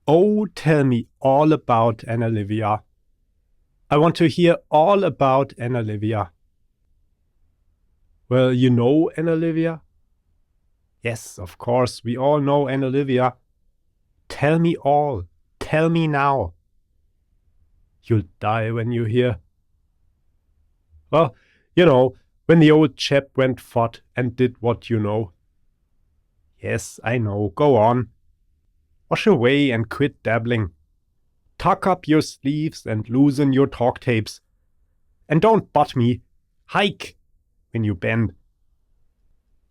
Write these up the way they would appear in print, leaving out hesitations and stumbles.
Oh, tell me all about Anna Livia. I want to hear all about Anna Livia. Well, you know Anna Livia? Yes, of course, we all know Anna Livia. Tell me all. Tell me now. You'll die when you hear. Well, when the old chap went fought and did what you know. Yes, I know, go on. Wash away and quit dabbling. Tuck up your sleeves and loosen your talk tapes. And don't butt me. Hike when you bend.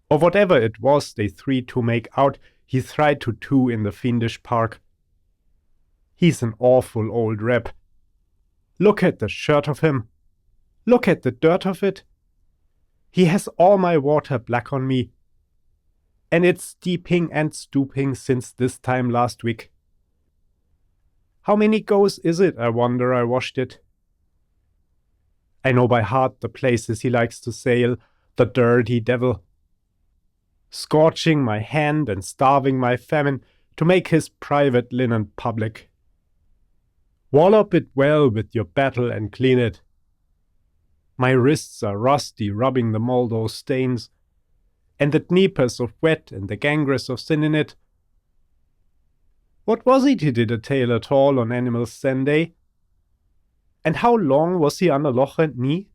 Or whatever it was they three to make out, he tried to two in the fiendish park. He's an awful old rap. Look at the shirt of him. Look at the dirt of it. He has all my water black on me. And it's steeping and stooping since this time last week. How many goes is it, I wonder, I washed it? I know by heart the places he likes to sail, the dirty devil. Scorching my hand and starving my famine to make his private linen public. Wallop it well with your battle and clean it. My wrists are rusty, rubbing the Moldo stains, and the Dnepers of wet and the Gangress of sin in it. What was it he did a tale at all on Animal Sunday? And how long was he under Loch and Knee?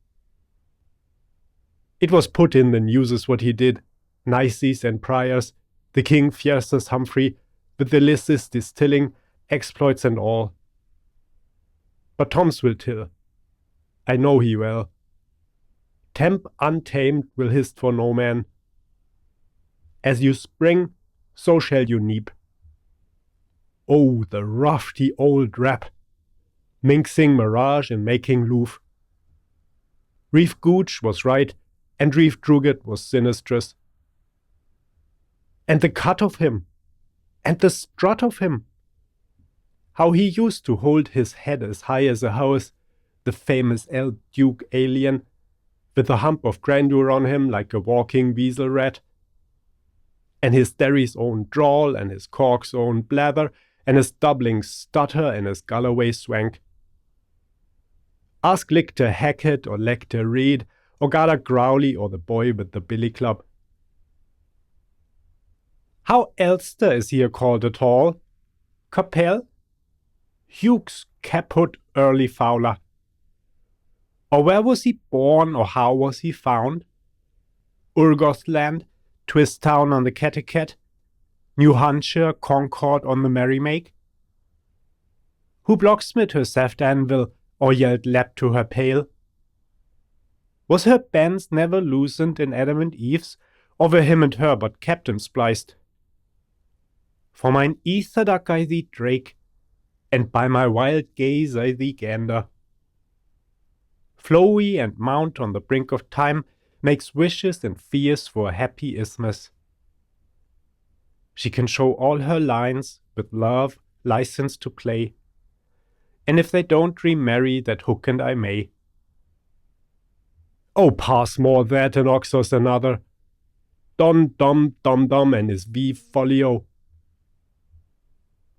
It was put in the newses what he did, Nices and Priors, the king fierces Humphrey, with the Lisses distilling, exploits and all. But Tom's will till. I know he well. Temp untamed will hist for no man. As you spring, so shall you neep. Oh, the rafty old rap, minxing mirage and making loof. Reef Gooch was right, and Reef Druget was sinistrous. And the cut of him, and the strut of him. How he used to hold his head as high as a house, the famous El Duke alien, with a hump of grandeur on him like a walking weasel rat. And his Derry's own drawl, and his Cork's own blather, and his Dublin stutter, and his Galloway swank. Ask Lictor Hackett, or Lecter Reed, or Gala Growley, or the boy with the billy club. How Elster is here called at all? Capel? Hughes caput early fowler. Or where was he born, or how was he found? Urgothland, Twistown on the Cattegat, New Hampshire, Concord on the Merrimack? Who blocksmith her saft anvil, or yelled lap to her pail? Was her bands never loosened in Adam and Eve's, or were him and her but captain spliced? For mine ether duck I thee drake, and by my wild gaze I thee gander. Flowy and mount on the brink of time makes wishes and fears for a happy isthmus. She can show all her lines with love, license to play, and if they don't remarry, that hook and I may. Oh, pass more that and Oxos another. Dom and his V folio.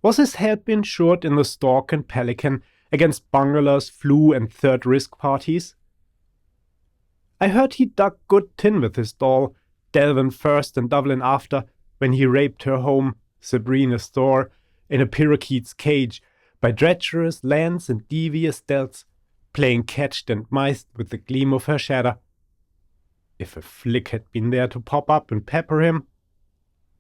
Was his head been short in the Stork and Pelican against bunglers, flu and third risk parties? I heard he dug good tin with his doll, Delvin first and Dublin after, when he raped her home, Sabrina Thor, in a parakeet's cage, by treacherous lands and devious delts, playing catched and miced with the gleam of her shadow. If a flick had been there to pop up and pepper him,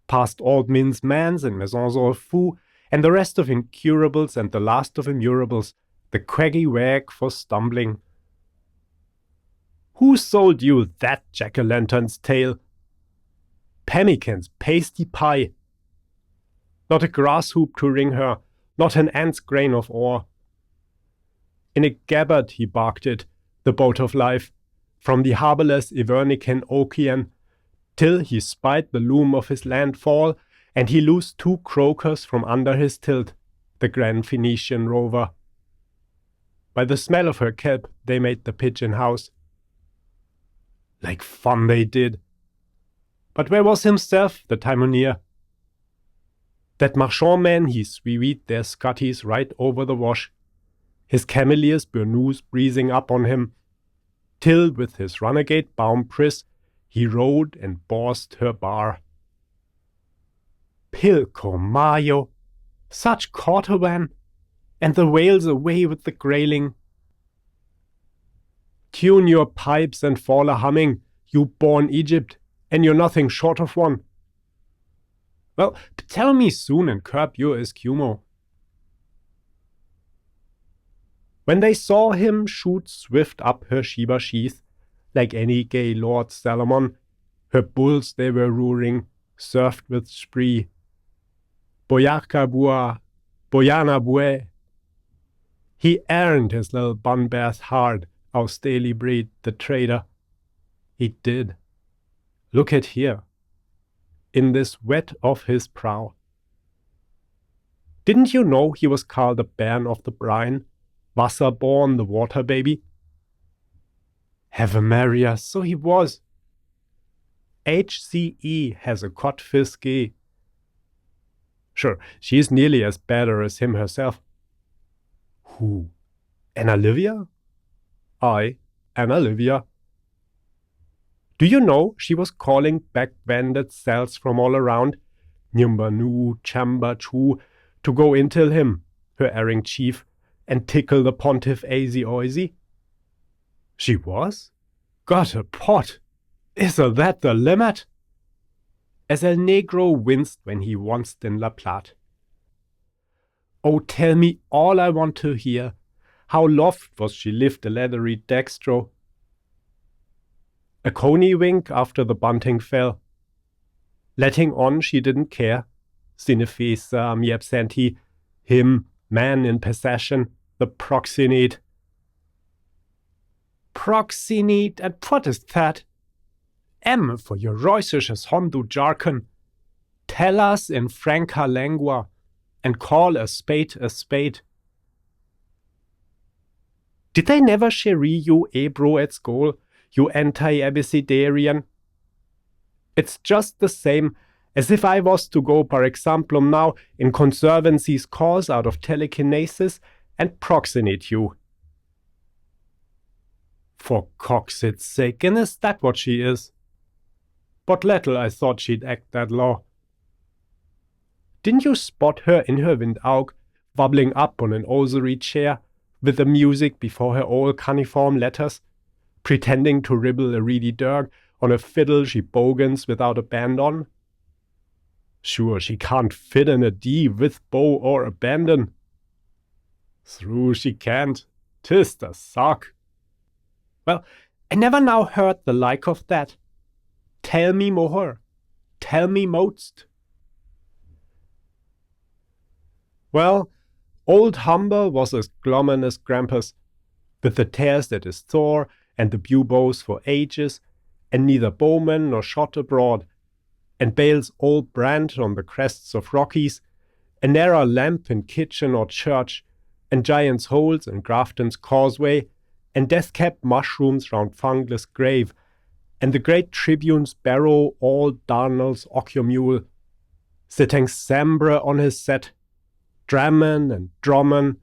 past Old Min's Mans and Maisons au Fou, and the rest of incurables and the last of immurables, the quaggy wag for stumbling. Who sold you that jack-o'-lantern's tale? Pemmican's pasty pie. Not a grass hoop to ring her, not an ant's grain of ore. In a gabbard he barked it, the boat of life, from the harbourless Ivernican Ocean, till he spied the loom of his landfall, and he loosed 2 croakers from under his tilt, the grand Phoenician rover. By the smell of her kelp they made the pigeon house. Like fun they did. But where was himself, the timoneer? That marchand man, he sweet their scutties right over the wash, his cameliers burnous breezing up on him, till with his runagate bound pris he rode and borsed her bar. Pilco Mayo, such quarterwan, and the whales away with the grayling. Tune your pipes and fall a humming, you born Egypt, and you're nothing short of one. Well, tell me soon and curb your escumo. When they saw him shoot swift up her Sheba sheath, like any gay Lord Salomon, her bulls they were roaring, surfed with spree. Boyaka bua, boyana bue. He earned his little bun bath hard, our Staley breed, the trader. He did. Look at here, in this wet of his prow. Didn't you know he was called the bairn of the brine, Wasserborn, the water baby? Have Maria, so he was. HCE has a cod fisky. Sure, she is nearly as better as him herself. Who? Anna Livia? I, Anna Livia. Do you know she was calling back bandit cells from all around, Nyumbanu, Chamba, Chu, to go intil him, her erring chief, and tickle the pontiff azy oisy? She was? Got a pot! Isn't that the limit? As El Negro winced when he wanced in La Plata. Oh, tell me all I want to hear. How loft was she lift a leathery dextro? A coney wink after the bunting fell. Letting on she didn't care. Sine fesa mi absenti. Him, man in possession, the proxenete. Proxenete, and what is that? For your Reusisches Hondu jargon. Tell us in franca lengua, and call a spade a spade. Did they never cherie you Ebro at school, you anti-abecedarian? It's just the same as if I was to go par exemplum now in Conservancy's cause out of telekinesis and proxenate you. For cock's sake, and is that what she is? But little I thought she'd act that law. Didn't you spot her in her windaug, wobbling up on an osary chair, with the music before her all cuneiform letters, pretending to ribble a reedy dirk on a fiddle she bogans without a band on? Sure, she can't fit in a D with bow or abandon. Through she can't, 'tis the sock. Well, I never now heard the like of that. Tell me more, tell me most. Well, old Humber was as glommen as Grampus, with the tears at his Thor and the buboes for ages, and neither bowman nor shot abroad, and Bale's old brand on the crests of Rockies, and ne'er a lamp in kitchen or church, and Giant's Holes and Grafton's Causeway, and death-capped mushrooms round Fungless grave, and the great tribune's barrow all Darnell's occumule, sitting Sambra on his set, Drammen and Drommen,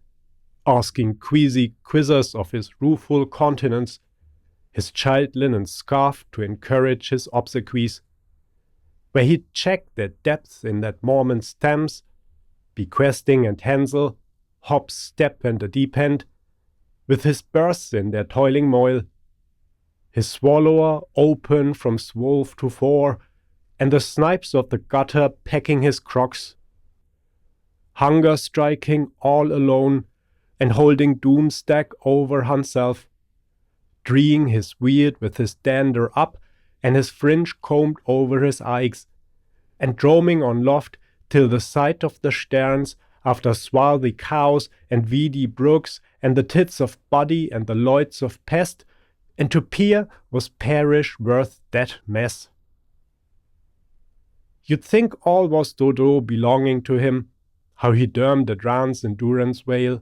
asking queasy quizzers of his rueful countenance, his child linen scarf to encourage his obsequies, where he'd check their depths in that Mormon's Thames, bequesting and Hansel, hop, step, and a deep end, with his berths in their toiling moil, his swallower open from swolf to fore, and the snipes of the gutter pecking his crocs, hunger striking all alone, and holding doomstack over himself, dreeing his weird with his dander up, and his fringe combed over his eyes, and droaming on loft till the sight of the sterns, after swarthy cows and weedy brooks, and the tits of body and the loits of pest, and to peer was parish worth that mess. You'd think all was Dodo belonging to him, how he dermed the drown's endurance whale.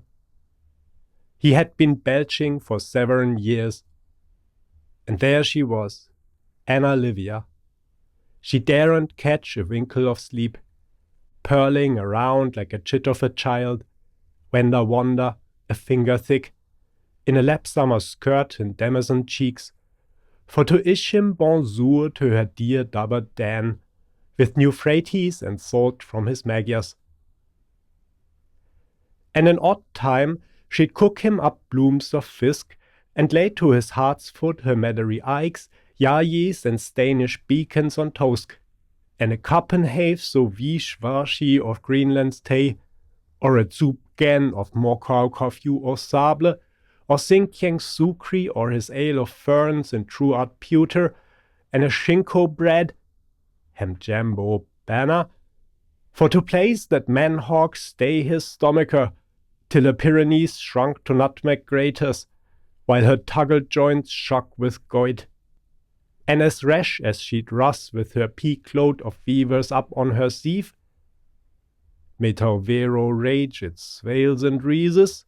He had been belching for 7 years. And there she was, Anna Livia. She daren't catch a winkle of sleep, purling around like a chit of a child, wender wander, a finger thick, in a lap summer skirt and damazon cheeks, for to ish him bonjour to her dear dubber Dan, with new fraties and salt from his Magyars. And an odd time she'd cook him up blooms of fisk, and lay to his heart's foot her Madery ikes, yayis and Stanish beacons on toast, and a cup and half so vish varshi of Greenland's tea, or a soup gan of Mokau coffee or sable, or Sinkyang Sukri or his ale of ferns and truart pewter, and a shinko bread, hem jambo banner, for to place that man-hawk stay his stomacher, till her Pyrenees shrunk to nutmeg graters, while her tuggled joints shock with goit. And as rash as she'd russ with her peak-load of weavers up on her sieve, mid how vero rage its swales and reeses,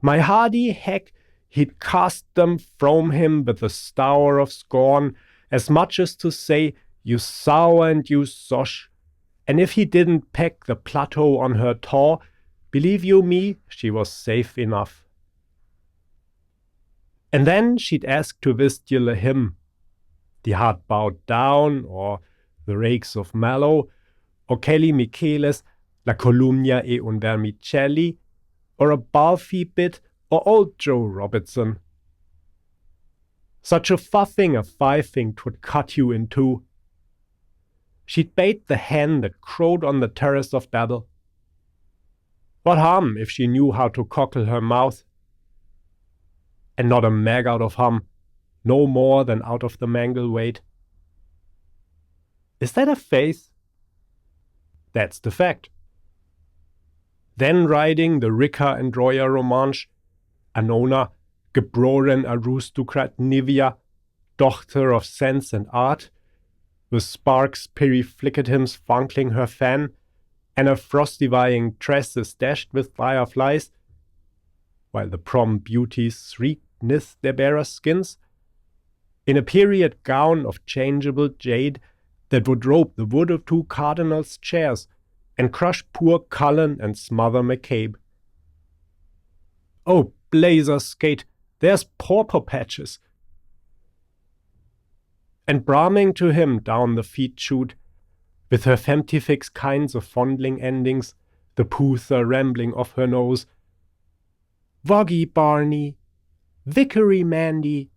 my hardy heck he'd cast them from him with a stour of scorn, as much as to say, you sour and you sosh, and if he didn't peck the plateau on her taw, believe you me, she was safe enough. And then she'd ask to Vistule a hymn, the heart bowed down, or the rakes of mallow, or Kelly Micheles, La Columnia e un Vermicelli, or a Balfi bit, or old Joe Robertson. Such a fuffing a fifing 'twould cut you in two. She'd bait the hen that crowed on the terrace of Babel. What harm if she knew how to cockle her mouth? And not a mag out of hum, no more than out of the mangle weight. Is that a faith? That's the fact. Then riding the Ricker and Royer Romanche, Anona, geboren aristocrat Nivia, daughter of sense and art, with sparks periflicatims funkling her fan, and her frosty-vying tresses dashed with fireflies, while the prom beauties shrieked nith their bearer skins, in a period gown of changeable jade that would rope the wood of 2 cardinals' chairs and crush poor Cullen and smother McCabe. Oh, blazer skate, there's pauper patches! And braming to him down the feet shoot, with her femtifix kinds of fondling endings, the poother rambling off her nose. Woggy Barney, Vickery Mandy,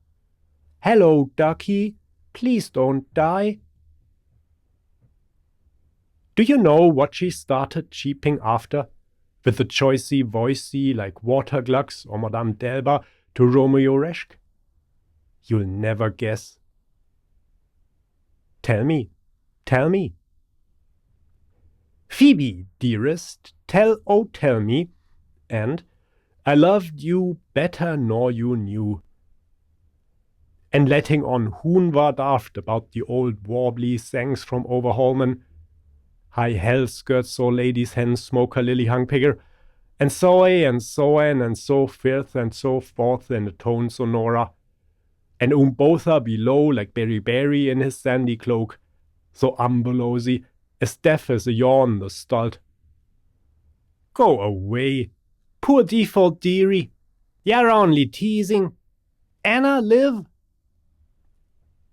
hello Ducky, please don't die. Do you know what she started cheeping after, with the choicey voicey like Waterglucks or Madame Delba to Romeo Reschke? You'll never guess. Tell me, tell me. Phoebe, dearest, tell me, and I loved you better nor you knew. And letting on hoon war daft about the old warbly sangs from Overholman, high hell skirts so ladies hen smoker lily hung pigger, and so and so and so forth and so forth in a tone sonora, and bother below like Berry in his sandy cloak, so ambulosy, as deaf as a yawn the stult. Go away, poor default dearie, you're only teasing. Anna live?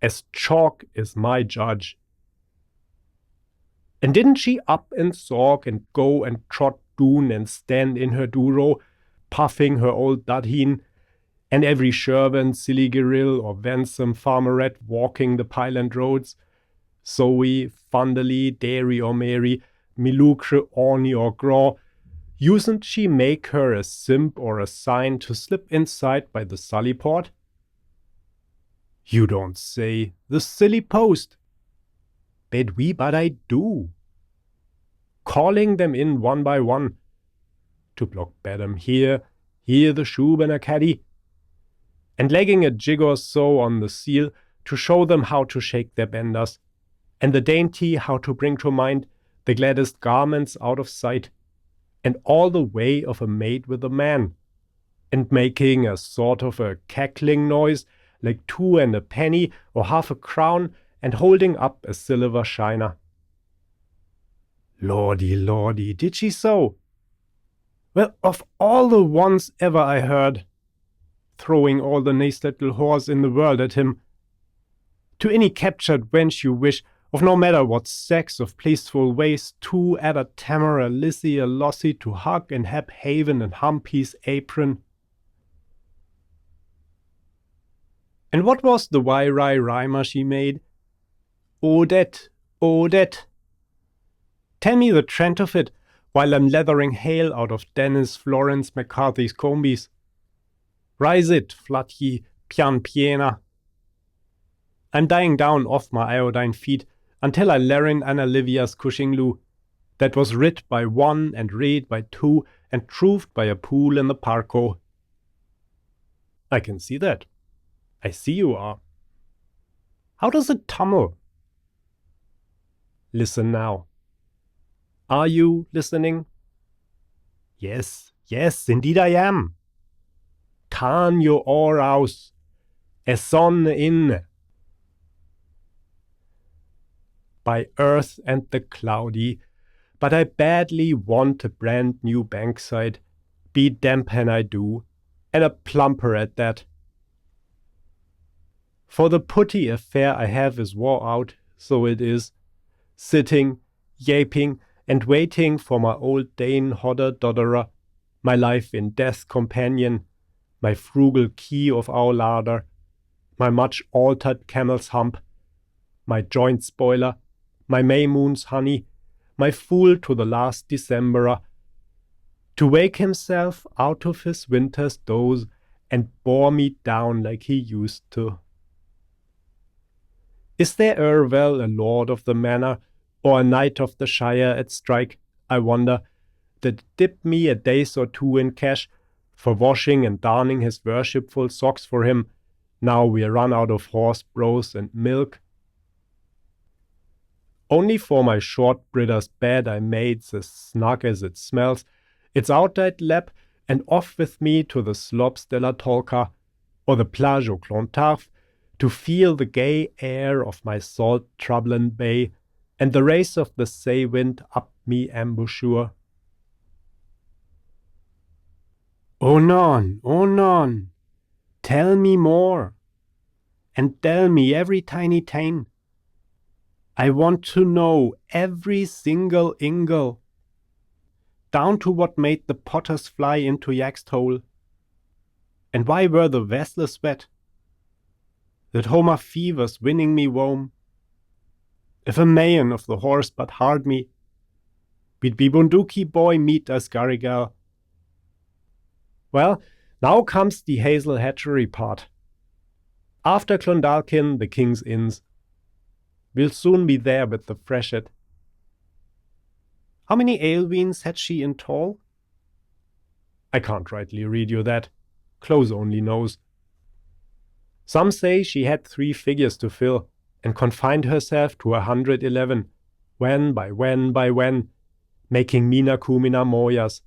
As chalk is my judge. And didn't she up and sulk and go and trot doon and stand in her duro, puffing her old dudheen, and every Shervan, silly Gerill, or Vansome farmerette walking the Pyland roads, Zoe, Funderly, Dairy or Mary, Milucre, Orny or Graw, usen't she make her a simp or a sign to slip inside by the sully port? You don't say, the silly post. But I do. Calling them in one by one, to block Badam here the Shub and a caddy, and legging a jig or so on the seal to show them how to shake their benders, and the dainty how to bring to mind the gladdest garments out of sight, and all the way of a maid with a man, and making a sort of a cackling noise like 2 and a penny or half a crown, and holding up a silver shiner. Lordy, lordy, did she so? Well, of all the ones ever I heard, throwing all the nice little whores in the world at him. To any captured wench you wish, of no matter what sex, of pleaseful ways, to add a Tamara, Lizzie, a Lossie, to hug and have haven and Humpy's apron. And what was the rhymer she made? Odette, Odette. Tell me the trend of it, while I'm leathering hail out of Dennis, Florence, McCarthy's combies. Rise it, flood ye, pian piena. I'm dying down off my iodine feet until I learn Anna Livia's Cushing Loo, that was writ by one and read by two and truth by a pool in the parko. I can see that. I see you are. How does it tumble? Listen now. Are you listening? Yes, yes, indeed I am. Tan your oar aus, es sonne in. By earth and the cloudy, but I badly want a brand new bankside, be dampen I do, and a plumper at that. For the putty affair I have is wore out, so it is, sitting, yaping, and waiting for my old Dane hodder dodderer, my life in death companion, my frugal key of our larder, my much altered camel's hump, my joint spoiler, my May moon's honey, my fool to the last Decemberer, to wake himself out of his winter's doze and bore me down like he used to. Is there well a lord of the manor, or a knight of the shire at strike, I wonder, that dip me a days or two in cash, for washing and darning his worshipful socks for him, now we're run out of horse brose and milk? Only for my short bridder's bed I made's as snug as it smells, it's out that lap, and off with me to the slops de la Tolka, or the plage au Clontarf, to feel the gay air of my salt troubling bay, and the race of the sea wind up me embouchure. Oh non, tell me more, and tell me every tiny tane. I want to know every single ingle, down to what made the potters fly into Yaxed hole, and why were the vessels wet, that Homer fevers winning me wome. If a man of the horse but hard me, bid be bunduki boy meet as Garrigal. Well, now comes the hazel hatchery part. After Clondalkin, the King's Inns. We'll soon be there with the freshet. How many aleweens had she in tall? I can't rightly read you that. Close only knows. Some say she had 3 figures to fill, and confined herself to 111, when by when, making mina cumina moyas.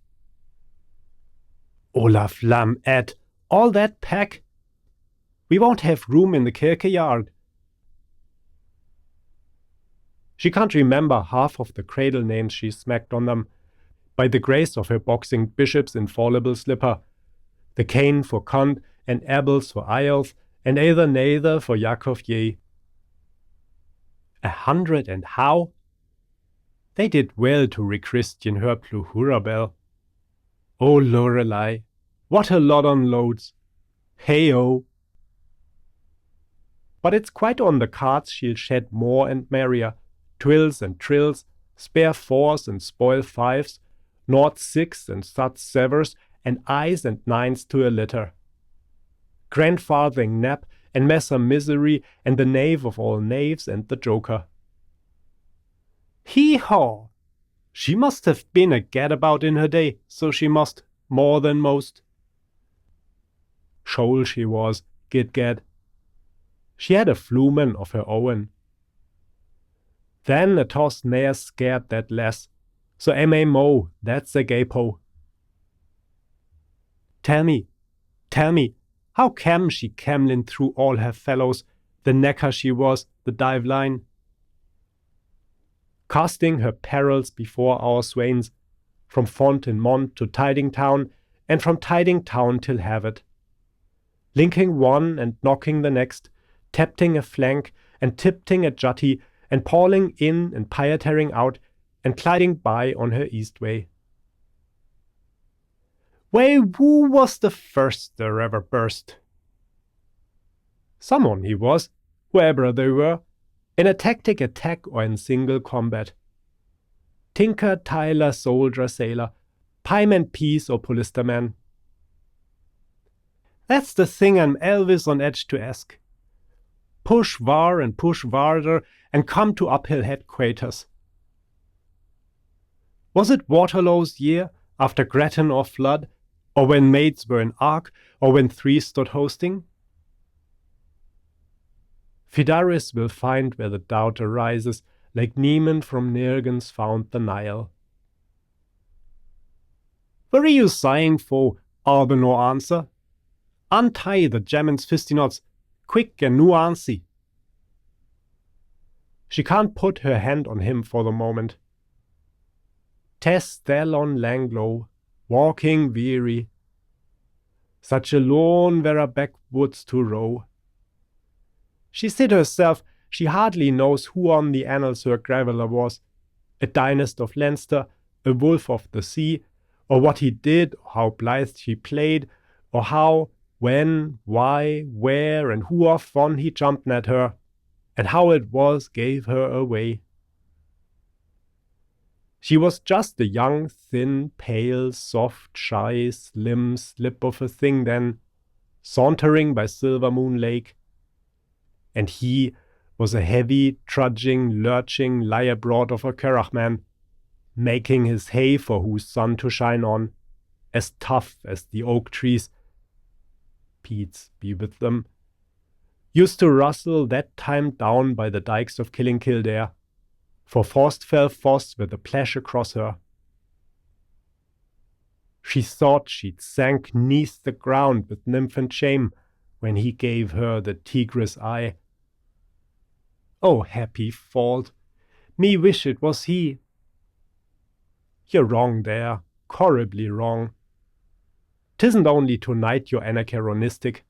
Olaf Lam Ed, all that pack? We won't have room in the kirkyard. She can't remember half of the cradle names she smacked on them, by the grace of her boxing bishop's infallible slipper, the Cain for Cunt, and Abels for Eyolf, and either neither for Yakov ye. 100 and how? They did well to rechristian her Plurabelle. Oh, Lorelei, what a lot on loads. Hey-oh. But it's quite on the cards she'll shed more and merrier, twills and trills, spare 4s and spoil 5s, naught 6 and such severs, and eyes and 9s to a litter. Grandfarthing Nap and Messer Misery and the knave of all knaves and the joker. Hee-haw! She must have been a gadabout in her day, so she must, more than most. Shoal she was, gid-gad. She had a flumen of her own. Then a toss ne'er scared that less, so M.A. that's a gapo. Tell me, how cam she camlin through all her fellows, the necker she was, the dive line? casting her perils before our swains, from font in mont to tiding town, and from tiding town till Havet, linking one and knocking the next, tapting a flank and tipting a jutty, and pawling in and pietering out, and gliding by on her east way. Well, who was the first there ever burst? Someone he was, whoever they were, in a tactic attack or in single combat. Tinker, tiler, soldier, sailor, pieman, piece, or polysterman. That's the thing I'm always on edge to ask. Push war and push warder and come to uphill headquarters. Was it Waterloo's year, after Grattan or flood, or when maids were in ark, or when three stood hosting? Fidaris will find where the doubt arises, like Nieman from Nirgans found the Nile. Where are you sighing for? Arbe no answer. Untie the Gemmen's fisty knots, quick and nuancy. She can't put her hand on him for the moment. Tess Thalon Langlow, walking weary. Such a lone were backwoods to row. She said herself she hardly knows who on the annals her graveler was, a dynast of Leinster, a wolf of the sea, or what he did, or how blithe he played, or how, when, why, where, and who of one he jumped at her, and how it was gave her away. She was just a young, thin, pale, soft, shy, slim slip of a thing then, sauntering by Silver Moon Lake. And he was a heavy, trudging, lurching lie-abroad of a Currachman, making his hay for whose sun to shine on, as tough as the oak trees, Peats be with them, used to rustle that time down by the dikes of Killin-Kildare, for Forst fell Foss with a plash across her. She thought she'd sank 'neath the ground with nymph and shame when he gave her the tigress eye. Oh, happy fault! Me wish it was he. You're wrong there, horribly wrong. 'Tisn't only tonight you're anachronistic.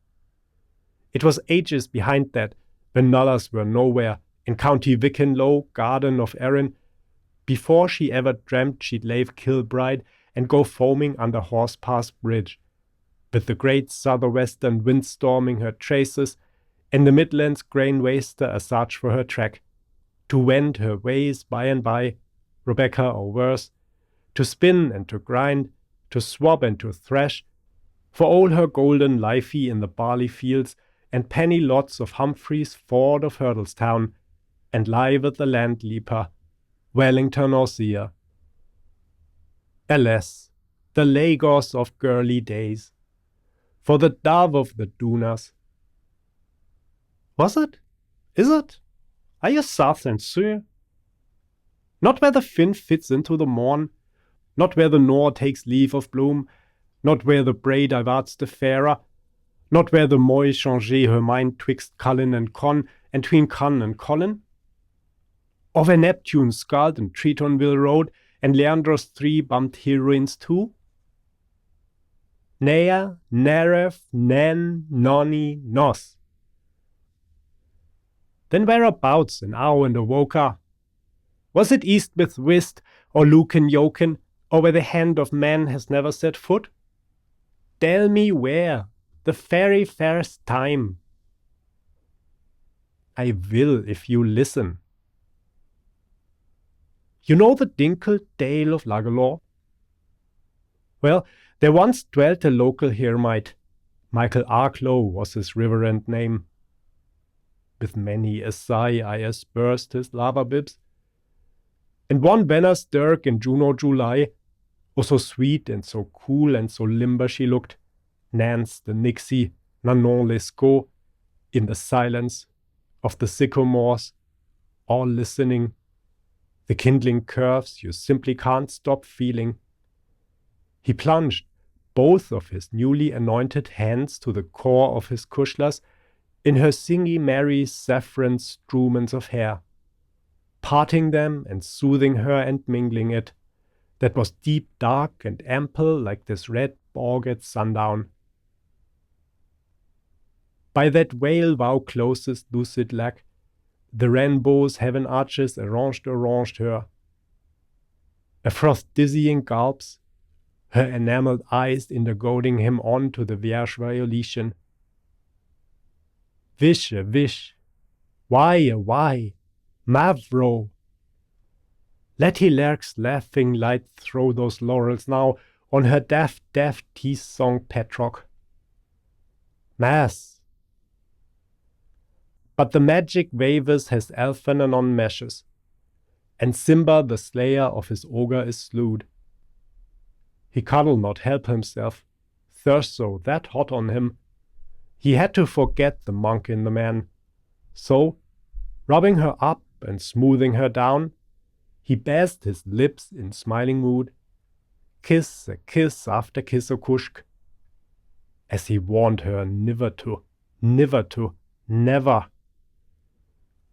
It was ages behind that, when nullers were nowhere, in County Wickenlow, Garden of Erin, before she ever dreamt she'd leave Kilbride and go foaming under Horsepass Bridge, with the great southwestern wind storming her traces, and the Midlands grain waster a search for her track, to wend her ways by and by, Rebecca or worse, to spin and to grind, to swab and to thresh, for all her golden lifey in the barley fields and penny lots of Humphrey's ford of Hurdlestown, and lie with the land leaper, Wellington or Seer. Alas, the Lagos of girly days, for the dove of the Dunas. Was it? Is it? Are you south and sure? Not where the Finn fits into the morn, not where the Nor takes leave of bloom, not where the Bray diverts the fairer, not where the Moy change her mind twixt Cullen and Con, and tween Con and Colin? Or where Neptune sculled and Tritonville rode, and Leandros 3 bumped heroines too? Nea, Neref, Nen, Noni, Nos. Then whereabouts in Au and Awoka? Was it east with Wist, or Lucan Yoken, or where the hand of man has never set foot? Tell me where, the very first time. I will if you listen. You know the dinkled Dale of Lagalore? Well, there once dwelt a local hermite. Michael Arklow was his reverend name. With many a sigh I aspersed his lava bibs. And one Venus Dirk in June or July, oh so sweet and so cool and so limber she looked, Nance the Nixie, Nanon Lescaut, in the silence of the sycamores, all listening, the kindling curves you simply can't stop feeling. He plunged both of his newly anointed hands to the core of his cushlas in her singy merry saffron struments of hair, parting them and soothing her and mingling it, that was deep, dark, and ample like this red bog at sundown. By that veil thou closest, lucid lack, the rainbow's heaven arches arranged her. A frost-dizzying gulps, her enameled eyes goading him on to the vierge violation. Wish, why, Mavro! Let Hilark's laughing light throw those laurels now on her daft teeth-song Petrock. Mass! But the magic wavers has Elfananon meshes, and Simba the slayer of his ogre is slewed. He cuddle not help himself, thirst so that hot on him. He had to forget the monk in the man. So, rubbing her up and smoothing her down, he bathed his lips in smiling mood, kiss after kiss o' kushk, as he warned her never,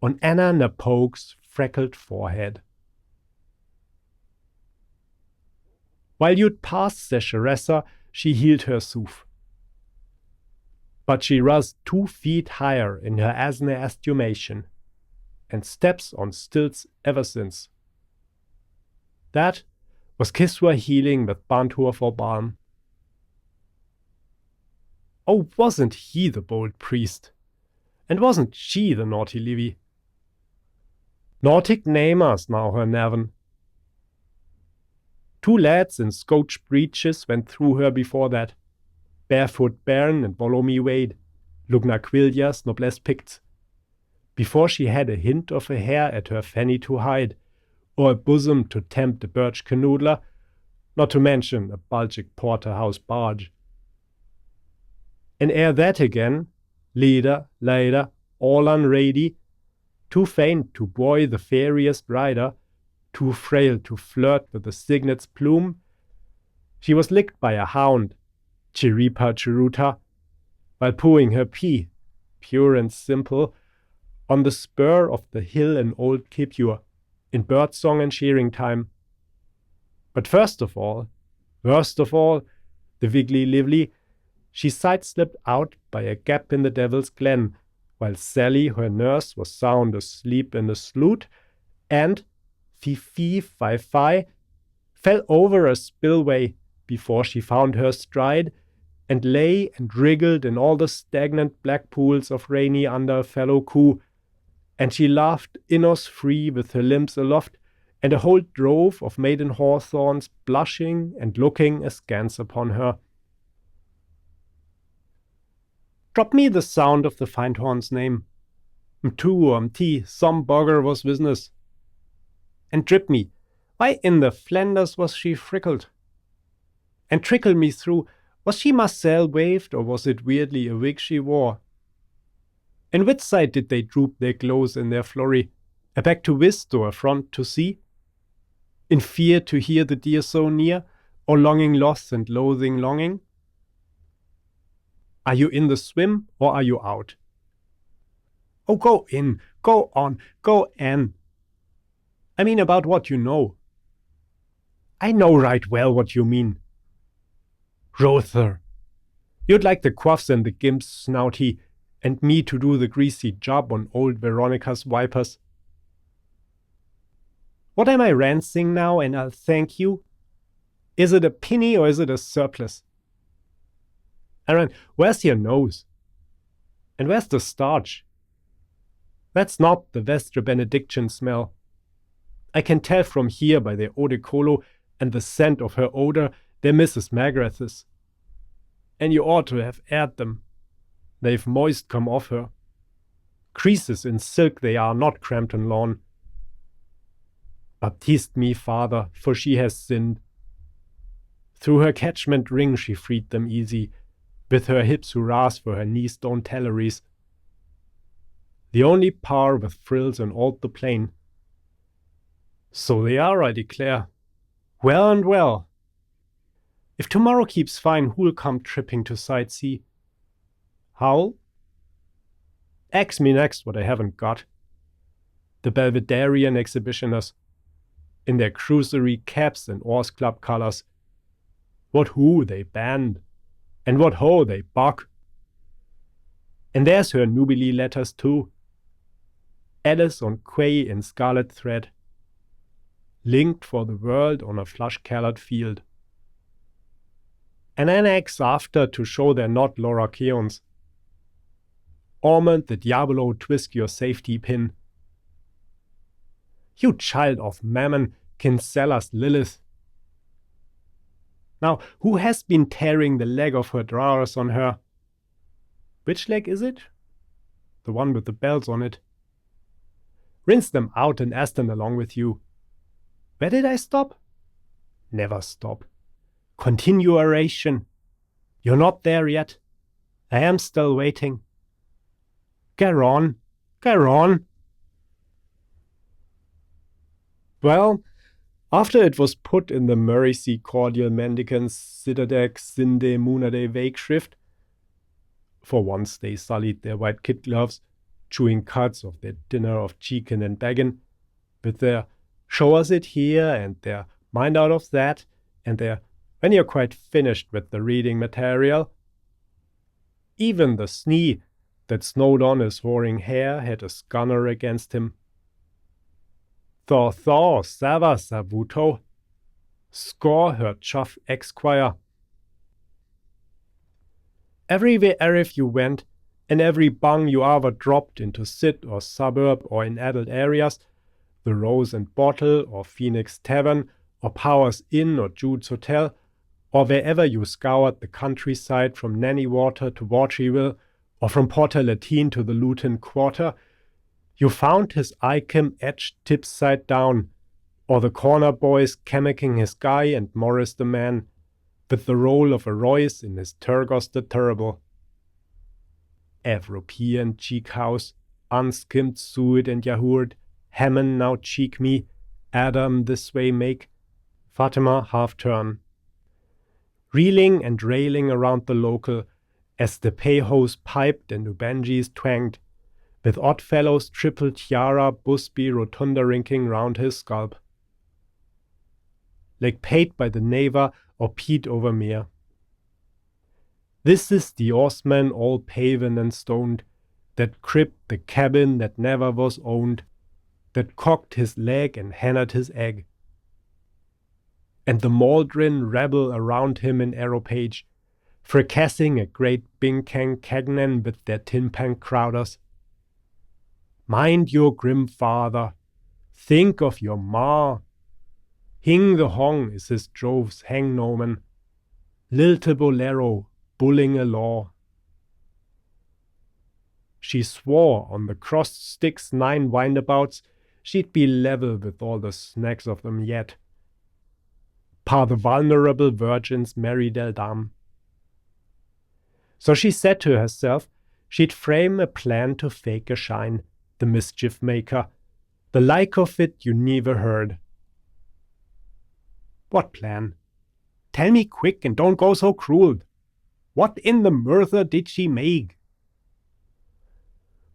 on Anna Nepog's freckled forehead. While you'd passed the Sharessa, she healed her sooth. But she rose 2 feet higher in her asne estimation, and steps on stilts ever since. That was Kiswa healing with Bantur for balm. Oh, wasn't he the bold priest? And wasn't she the naughty Livy? Nautic namers now her Navan. 2 lads in scotch breeches went through her before that. Barefoot Bairn and Volomi Wade, Lugna Quillias noblesse picked, before she had a hint of a hair at her fanny to hide, or a bosom to tempt a birch canoodler, not to mention a bulging porterhouse barge. And ere that again, leader, all unready, too faint to buoy the fairiest rider, too frail to flirt with the cygnet's plume, she was licked by a hound, Chiripa Chiruta, while pooing her pea, pure and simple, on the spur of the hill in old Kipure, in birdsong and shearing time. But worst of all, the wiggly lively, she side-slipped out by a gap in the Devil's Glen, while Sally, her nurse, was sound asleep in the sloot, and, fee-fi, fell over a spillway before she found her stride, and lay and wriggled in all the stagnant black pools of rainy under a fellow coup, and she laughed innos free with her limbs aloft, and a whole drove of maiden hawthorns blushing and looking askance upon her. Drop me the sound of the findhorn's name. Mtu or mti, some bugger was business. And drip me, why in the Flanders was she frickled? And trickle me through, was she Marcel waved, or was it weirdly a wig she wore? And which side did they droop their glows in their flurry, a back to whist or a front to see? In fear to hear the deer so near, or longing loss and loathing longing? Are you in the swim, or are you out? Oh, go in, go on, go in. I mean about what you know. I know right well what you mean. Rother, you'd like the quaffs and the gimp's snouty, and me to do the greasy job on old Veronica's wipers. What am I rancing now, and I'll thank you? Is it a penny or is it a surplus? Aaron, where's your nose? And where's the starch? That's not the Vestre Benediction smell. I can tell from here by their eau de colo and the scent of her odor they're Mrs. Magrath's. And you ought to have aired them. They've moist come off her. Creases in silk they are, not Crampton lawn. Baptiste me, father, for she has sinned. Through her catchment ring she freed them easy, with her hips hurrahs for her knee-stone talleries. The only par with frills on all the plain. So they are, I declare. Well and well. If tomorrow keeps fine, who'll come tripping to sightsee? Howl? Ask me next what I haven't got. the Belvederian exhibitioners, in their cruisery caps and oars club colours. What who they band, and what ho they buck. And there's her nubile letters too. Alice on quay in scarlet thread, linked for the world on a flush-coloured field. An annex after to show they're not Loraceons. Ormond the Diabolo twist your safety pin. You child of Mammon, Kinsella's Lilith. Now, who has been tearing the leg of her drawers on her? Which leg is it? The one with the bells on it. Rinse them out and Aston along with you. Where did I stop? Never stop. Continue oration. You're not there yet. I am still waiting. Go on, go on. Well, after it was put in the Mersey Cordial Mendicants Sitterdek Sinde Munade Wegschrift, for once they sullied their white kid gloves, chewing cuds of their dinner of chicken and bacon, with their show us it here and their mind out of that, and their when you're quite finished with the reading material. Even the snee that snowed on his hoaring hair had a scunner against him. Thaw, sava savuto, score her chuff esquire. Everywhere Arif you went, and every bung you ever dropped into Sid or suburb or in adult areas, the Rose and Bottle or Phoenix Tavern or Powers Inn or Jude's Hotel, or wherever you scoured the countryside from Nannywater to Waterville or from Porter Latine to the Luton Quarter, you found his Icam etched tips side down, or the corner boys chemicking his guy and Morris the man, with the roll of a Royce in his Turgos the Terrible. European cheek house, unskimmed suet and yahourt, Hammond now cheek me, Adam this way make, Fatima half turn. Reeling and railing around the local, as the pay-hose piped and Ubanjis twanged, with Oddfellow's triple tiara busby rotunda rinking round his scalp. Like paid by the Neva or Pete over mere. This is the oarsman all paven and stoned, that cribbed the cabin that never was owned, that cocked his leg and henned his egg. And the Maldrin rabble around him in Aeropage, fricassing a great Binkang Cagnan with their tin-pan crowders. Mind your grim father, think of your ma. Hing the Hong is his drove's hangnomen, Lilte Bolero, bulling a law. She swore on the crossed sticks 9 windabouts she'd be level with all the snacks of them yet. Par the vulnerable virgin's Mary del Dame. So she said to herself she'd frame a plan to fake a shine, the mischief maker, the like of it you never heard. What plan? Tell me quick and don't go so cruel. What in the murther did she make?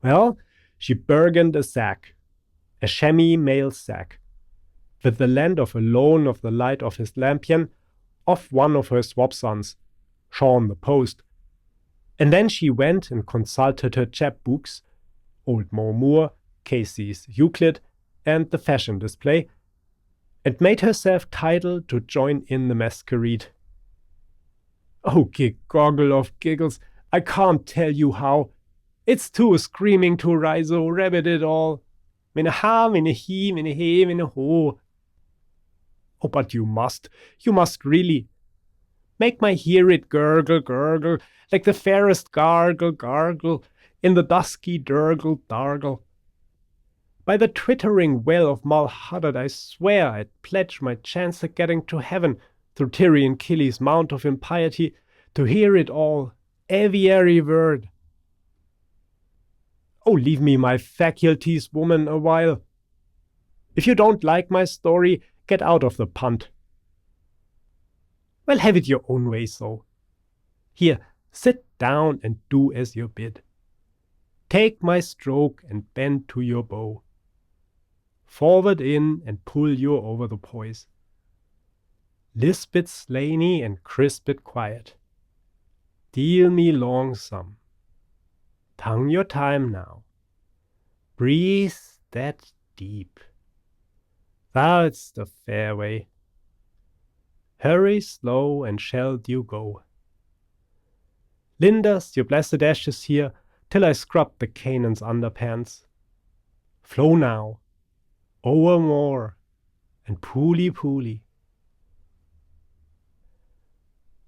Well, she burgoned a sack, a chamois mail sack, with the land of a loan of the light of his lampion, of one of her swapsons, Sean the post. And then she went and consulted her chapbooks, Old Mo Moore, Casey's Euclid, and the fashion display, and made herself title to join in the masquerade. Oh, goggle of giggles, I can't tell you how. It's too screaming to rise, oh rabbit it all. Minne ha, minne he, minne he, minne ho. Oh, but you must really. Make my hear it gurgle, gurgle, like the fairest gargle, gargle, in the dusky durgle, dargle. By the twittering well of Malhuddad, I swear I'd pledge my chance of getting to heaven through Tyrian Killy's mount of impiety to hear it all, every word. Oh, leave me my faculties, woman, a while. If you don't like my story, get out of the punt. Well, have it your own way, so. Here, sit down and do as you're bid. Take my stroke and bend to your bow. forward in and pull you over the poise. Lisp it slaney and crisp it quiet. Deal me longsome. Tongue your time now. Breathe that deep. That's the fair way. Hurry slow and shall you go. Linders your blessed ashes here till I scrub the Canaan's underpants. Flow now, over more, and pooly.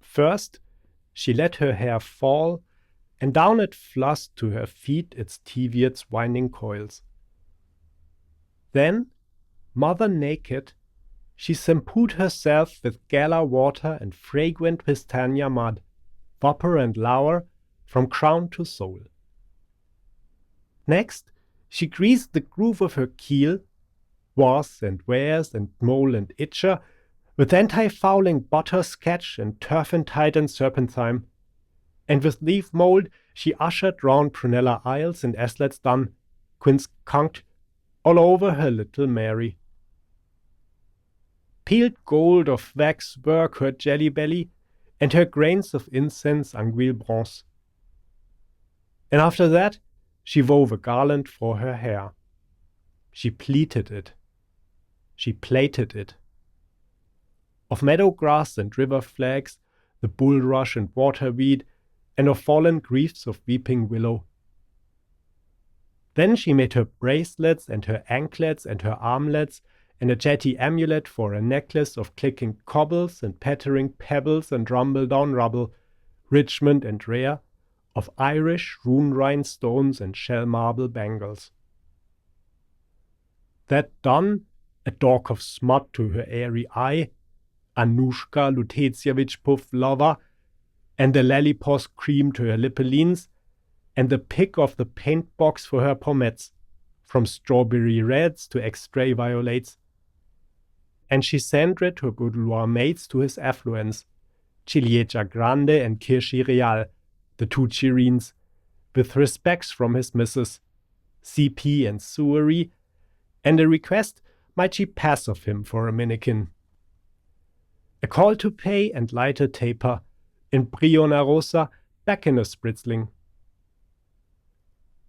First, she let her hair fall, and down it flussed to her feet its Teviot's winding coils. Then, mother naked, she shampooed herself with gala water and fragrant pistania mud, vapor and lour, from crown to sole. Next, she greased the groove of her keel, was and wears and mole and itcher, with anti-fouling butter sketch and turpentine and serpentine, and with leaf mould she ushered round prunella aisles and aslets done, quince conked, all over her little Mary. Peeled gold of wax work her jelly belly, and her grains of incense anguille bronze. And after that, she wove a garland for her hair. She pleated it. She plaited it. Of meadow grass and river flags, the bulrush and waterweed, and of fallen griefs of weeping willow. Then she made her bracelets and her anklets and her armlets, and a jetty amulet for a necklace of clicking cobbles and pattering pebbles and rumble-down rubble, Richmond and rare, of Irish rune rhinestones and shell marble bangles. That done, a dog of smut to her airy eye, Anushka Lutetievich puff lover, and the lallipos cream to her lipolines, and the pick of the paint box for her pomades, from strawberry reds to extray violets. And she sandred her boudoir maids to his affluence, Ciliegia Grande and Kirschi Real, the two Chirines, with respects from his missus, CP and Sewery, and a request might she pass of him for a minikin. A call to pay and light a taper, in Briona Rosa, back in a spritzling.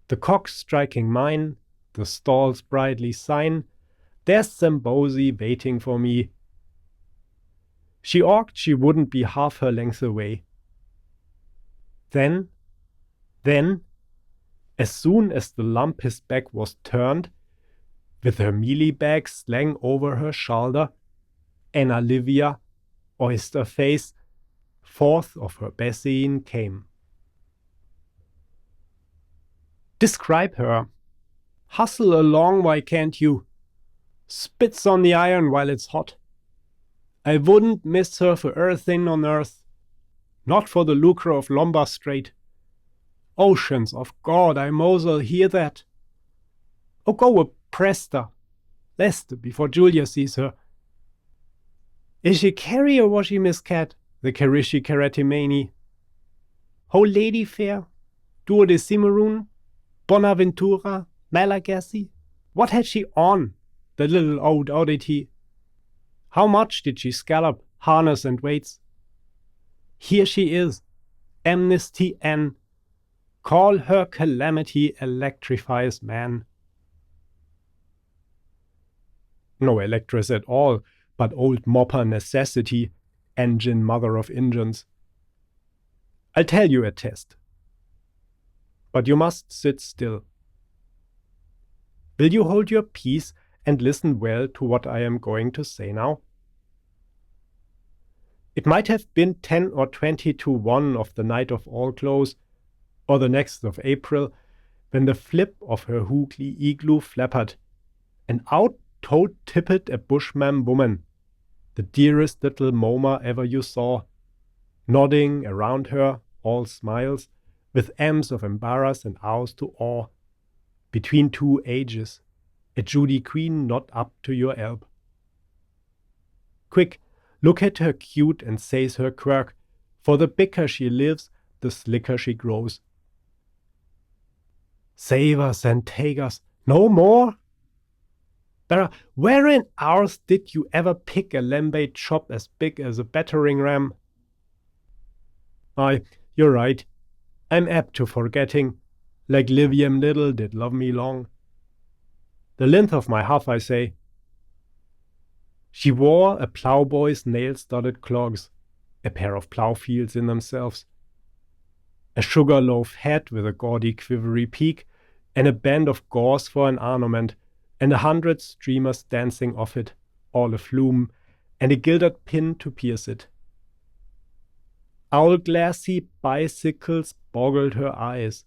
The cocks striking mine, the stalls brightly sign, there's Zambosi waiting for me. She augured she wouldn't be half her length away. Then, as soon as the lump his back was turned, with her mealie bag slung over her shoulder, Anna Livia, oyster face, forth of her basin came. Describe her. Hustle along, why can't you? Spits on the iron while it's hot. I wouldn't miss her for earthing on earth, not for the lucre of Lombard Strait. Oceans of God, I mos'll hear that. Oh, go a prester, lest before Julia sees her. Is she Carrie or was she Miss Cat, the Carishi Caratimani? Ho lady fair, Duo de Cimarron, Bonaventura, Malagasy? What had she on, the little old oddity? How much did she scallop, harness and weights? Here she is, Amnesty N. Call her calamity electrifies man. No electress at all, but old mopper necessity, engine mother of engines. I'll tell you a test. But you must sit still. Will you hold your peace and listen well to what I am going to say now? It might have been 10 or 20 to 1 of the night of All Close, or the next of April, when the flip of her hoogly igloo flappered, and out toad tipped a bushman woman, the dearest little Moma ever you saw, nodding around her, all smiles, with M's of embarrass and O's to awe, between two ages, a Judy Queen not up to your elb. Quick, look at her cute and says her quirk, for the bigger she lives, the slicker she grows. Save us and take us, no more? Where in ours did you ever pick a lambate chop as big as a battering ram? Aye, you're right. I'm apt to forgetting, like Liviam Little did love me long. The length of my huff, I say. She wore a ploughboy's nail-studded clogs, a pair of ploughfields in themselves, a sugar-loaf hat with a gaudy quivery peak, and a band of gauze for an ornament, and 100 streamers dancing off it, all aflume, and a gilded pin to pierce it. Owl-glassy bicycles boggled her eyes,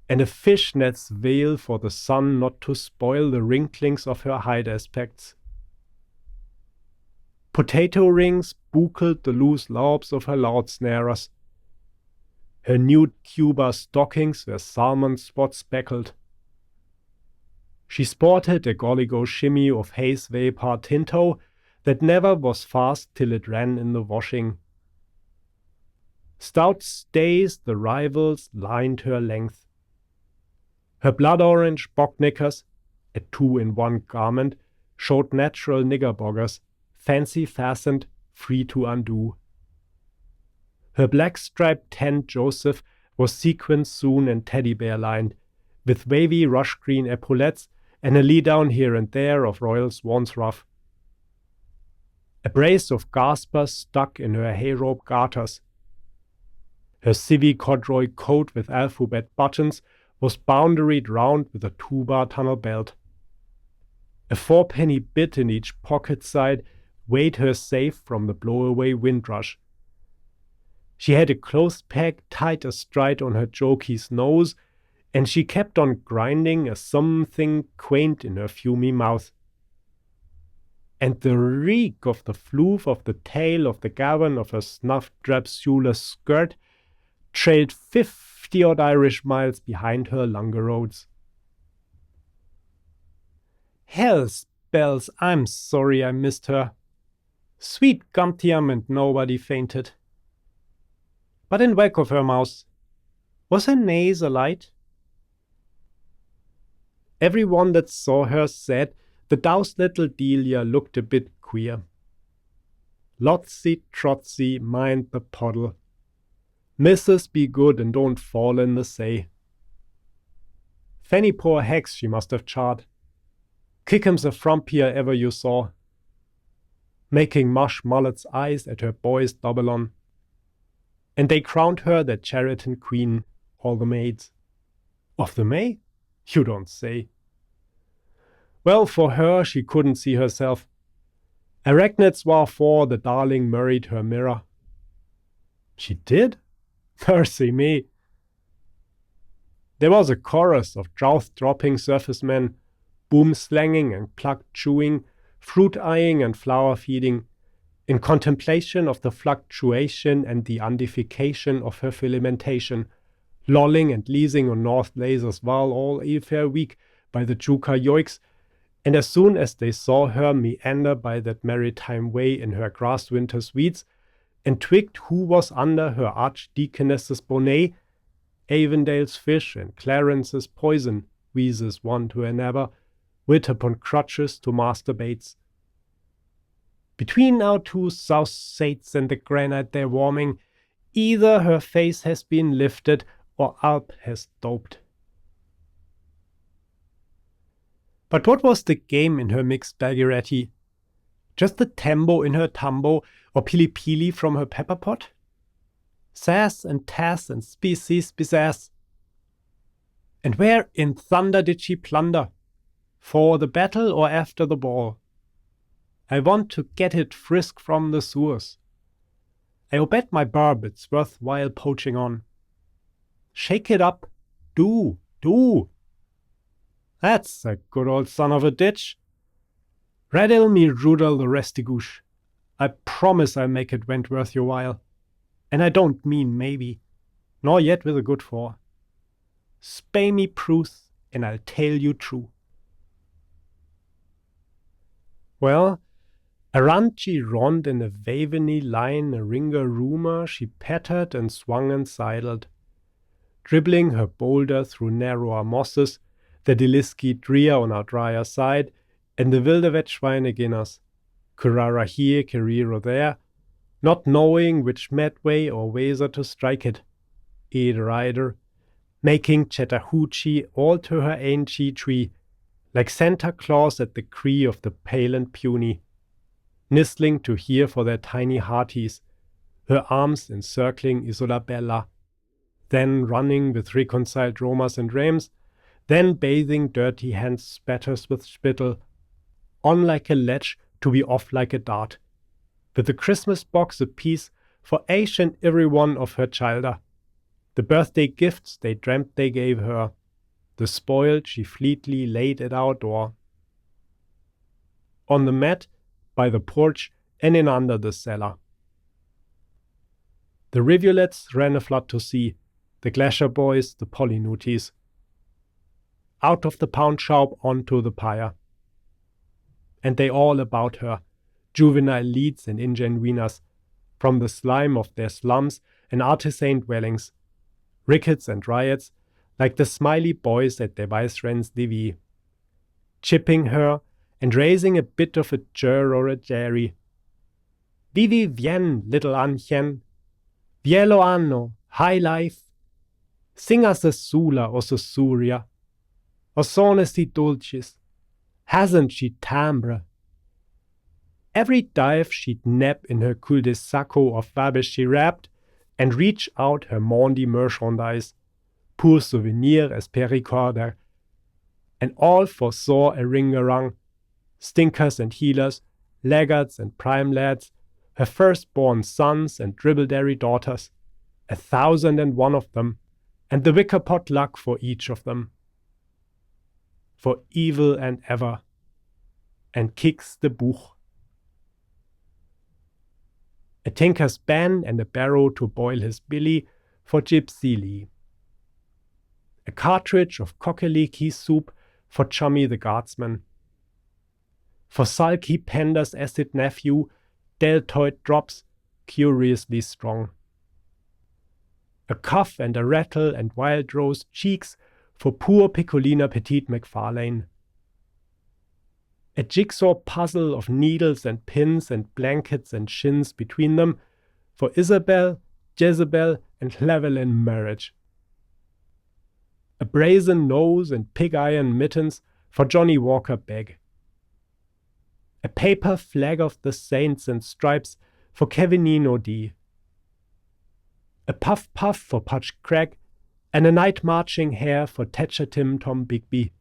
and a fishnet's veil for the sun not to spoil the wrinklings of her hide aspects. Potato rings buckled the loose lobes of her loud snarers. Her nude Cuba stockings were salmon spot speckled. She sported a golligo shimmy of haze vapor tinto that never was fast till it ran in the washing. Stout stays the rivals lined her length. Her blood-orange bock-knickers, a 2-in-1 garment, showed natural knickerbockers, fancy fastened, free to undo. Her black-striped tan Joseph was sequined soon and teddy-bear lined, with wavy rush-green epaulettes and a lee-down here and there of royal swan's ruff. A brace of gaspers stuck in her hay-rope garters. Her civvy corduroy coat with alphabet buttons was boundaried round with a 2-bar tunnel belt. A 4-penny bit in each pocket side weighed her safe from the blow-away windrush. She had a clothes peg tight astride on her jokey's nose, and she kept on grinding a something quaint in her fumy mouth. And the reek of the floof of the tail of the gowan of her snuff-drab Sula skirt trailed 50-odd Irish miles behind her longer roads. Hell's bells, I'm sorry I missed her. Sweet Gumtium and nobody fainted. But in wake of her mouse, was her nose alight? Everyone that saw her said the doused little Delia looked a bit queer. Lotsy Trotsy, mind the puddle. Missus, be good and don't fall in the say. Fanny poor hex she must have charred. Kick'em's a frumpier ever you saw. Making mush mullet's eyes at her boys double on. And they crowned her the Cheriton Queen, all the maids. Of the May? You don't say. Well, for her she couldn't see herself. Arachnids war for the darling murried her mirror. She did? Mercy me. There was a chorus of drought-dropping surface men, boom-slanging and plug-chewing, fruit-eyeing and flower-feeding, in contemplation of the fluctuation and the undification of her filamentation, lolling and leasing on North Lasers while all fair week by the Juka yoiks, and as soon as they saw her meander by that maritime way in her grass winter's weeds, and twigged who was under her archdeaconess's bonnet, Avondale's fish and Clarence's poison, wheezes one to another, wit upon crutches to master baits. Between our two south sates and the granite they're warming, either her face has been lifted or Alp has doped. But what was the game in her mixed baggeretti? Just the tambo in her tambo, or pili-pili from her pepper pot? Sass and tass and species besass. And where in thunder did she plunder? For the battle or after the ball? I want to get it frisk from the sewers. I'll bet my barb it's worthwhile poaching on. Shake it up. Do. That's a good old son of a ditch. Raddle me rudel the restigouche. I promise I'll make it went worth your while. And I don't mean maybe, nor yet with a good for. Spay me pruth, and I'll tell you true. Well, around she rond in a waveny line, a ringer rumour, she pattered and swung and sidled, dribbling her boulder through narrower mosses, der Diliski Dria on our drier side, and the wilde Wettschweine Ginners, Curara here, Carrero there, not knowing which medway or wazer to strike it, the rider, making Chattahoochee all to her ancient tree, like Santa Claus at the cree of the pale and puny, nistling to hear for their tiny hearties, her arms encircling Isolabella, then running with reconciled romas and rams, then bathing dirty hands spatters with spittle, on like a ledge to be off like a dart, with the Christmas box apiece for each and every one of her childer, the birthday gifts they dreamt they gave her, the spoiled she fleetly laid at our door. On the mat, by the porch, and in under the cellar. The rivulets ran a flood to sea, the glacier boys, the polynutes. Out of the pound shop onto the pyre. And they all about her, juvenile leads and ingenuinas, from the slime of their slums and artisan dwellings, rickets and riots, like the smiley boys at their vicegerent's levee, chipping her and raising a bit of a jur or a jerry. Vivi vien, little Anchen, Vielo anno, high life, singas a sula o susuria, o sones di dulcis, hasn't she timbre? Every dive she'd nap in her cul-de-sac of fabish she wrapped, and reach out her Mondi merchandise, pour souvenir as pericorder, and all foresaw a ringarang, stinkers and healers, laggards and prime lads, her firstborn sons and dribbledery daughters, 1,001 of them, and the wicker pot luck for each of them. For evil and ever, and kicks the buch. A tinker's ban and a barrow to boil his billy for Gypsy Lee. A cartridge of cockaliki soup for Chummy the guardsman. For sulky Pender's acid nephew, deltoid drops, curiously strong. A cough and a rattle and wild rose cheeks for poor Piccolina Petite McFarlane. A jigsaw puzzle of needles and pins and blankets and shins between them for Isabel, Jezebel, and Llewellyn marriage. A brazen nose and pig-iron mittens for Johnny Walker Begg. A paper flag of the saints and stripes for Kevinino D. A puff-puff for Pudge Craig, and a night marching hare for Tetcher Tim Tom Bigby.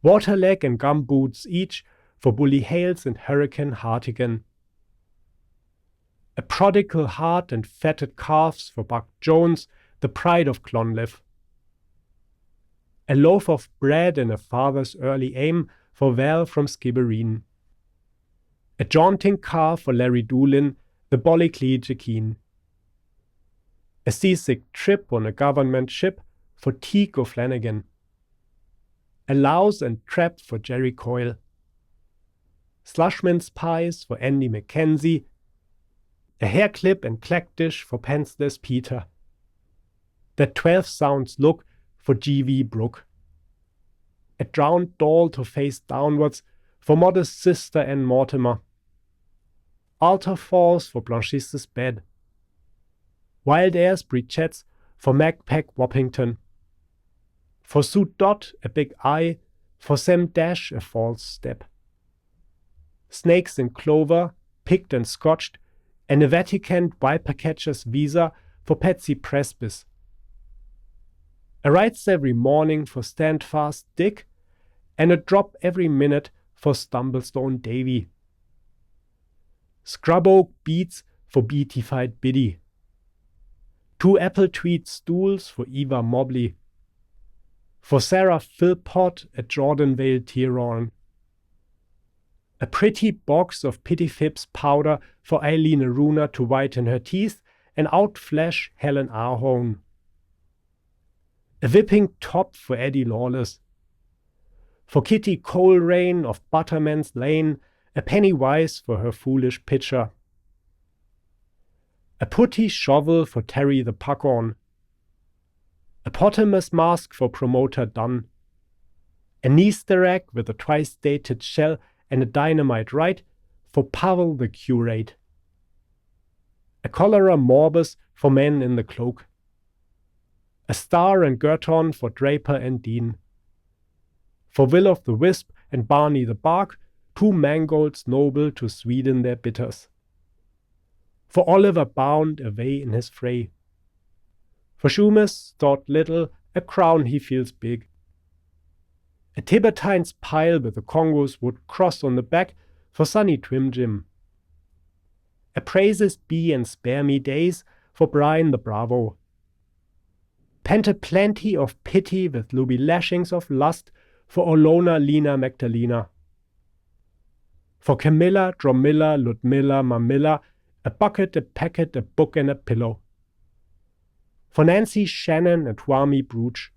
Waterleg and gumboots each for Bully Hales and Hurricane Hartigan. A prodigal heart and fatted calves for Buck Jones, the pride of Clonliffe. A loaf of bread and a father's early aim for Val from Skibbereen. A jaunting car for Larry Doolin, the Bolliclee Jakeen. A seasick trip on a government ship for Teague O'Flanagan. A louse and trap for Jerry Coyle. Slushman's pies for Andy Mackenzie. A hair clip and clack dish for Penceless Peter. That 12 sounds look for G.V. Brooke. A drowned doll to face downwards for modest sister Ann Mortimer. Altar falls for Blanchisse's bed. Wild airs brichettes for Magpack Wappington. For Sue Dot a big eye, for Sam Dash a false step. Snakes in clover, picked and scotched, and a Vatican viper catcher's visa for Patsy Prespis. A writes every morning for Standfast Dick, and a drop every minute for Stumblestone Davy. Scrub Oak beads for Beatified Biddy. 2 apple tweed stools for Eva Mobley. For Sarah Philpott a Jordanvale Tyrone. A pretty box of Pittyfips powder for Eileen Aruna to whiten her teeth and outflash Helen Ahone. A whipping top for Eddie Lawless. For Kitty Coleraine of Butterman's Lane, a Pennywise for her foolish pitcher. A putty shovel for Terry the Puckhorn. a Potamus mask for promoter Dunn, an Easter egg with a twice-dated shell and a dynamite right for Pavel the curate, a cholera morbus for men in the cloak, a star and Gerton for Draper and Dean, for Will of the Wisp and Barney the Bark, two mangolds noble to sweeten their bitters, for Oliver bound away in his fray, for Shumus thought little, a crown he feels big, a Tibertine's pile with a Congo's wood cross on the back for Sonny Twim Jim, a praises be and spare me days for Brian the Bravo, pent a plenty of pity with luby lashings of lust for Olona Lena Magdalena, for Camilla, Dromilla, Ludmilla, Mamilla, a bucket, a packet, a book and a pillow, for Nancy Shannon and Twami Brooch,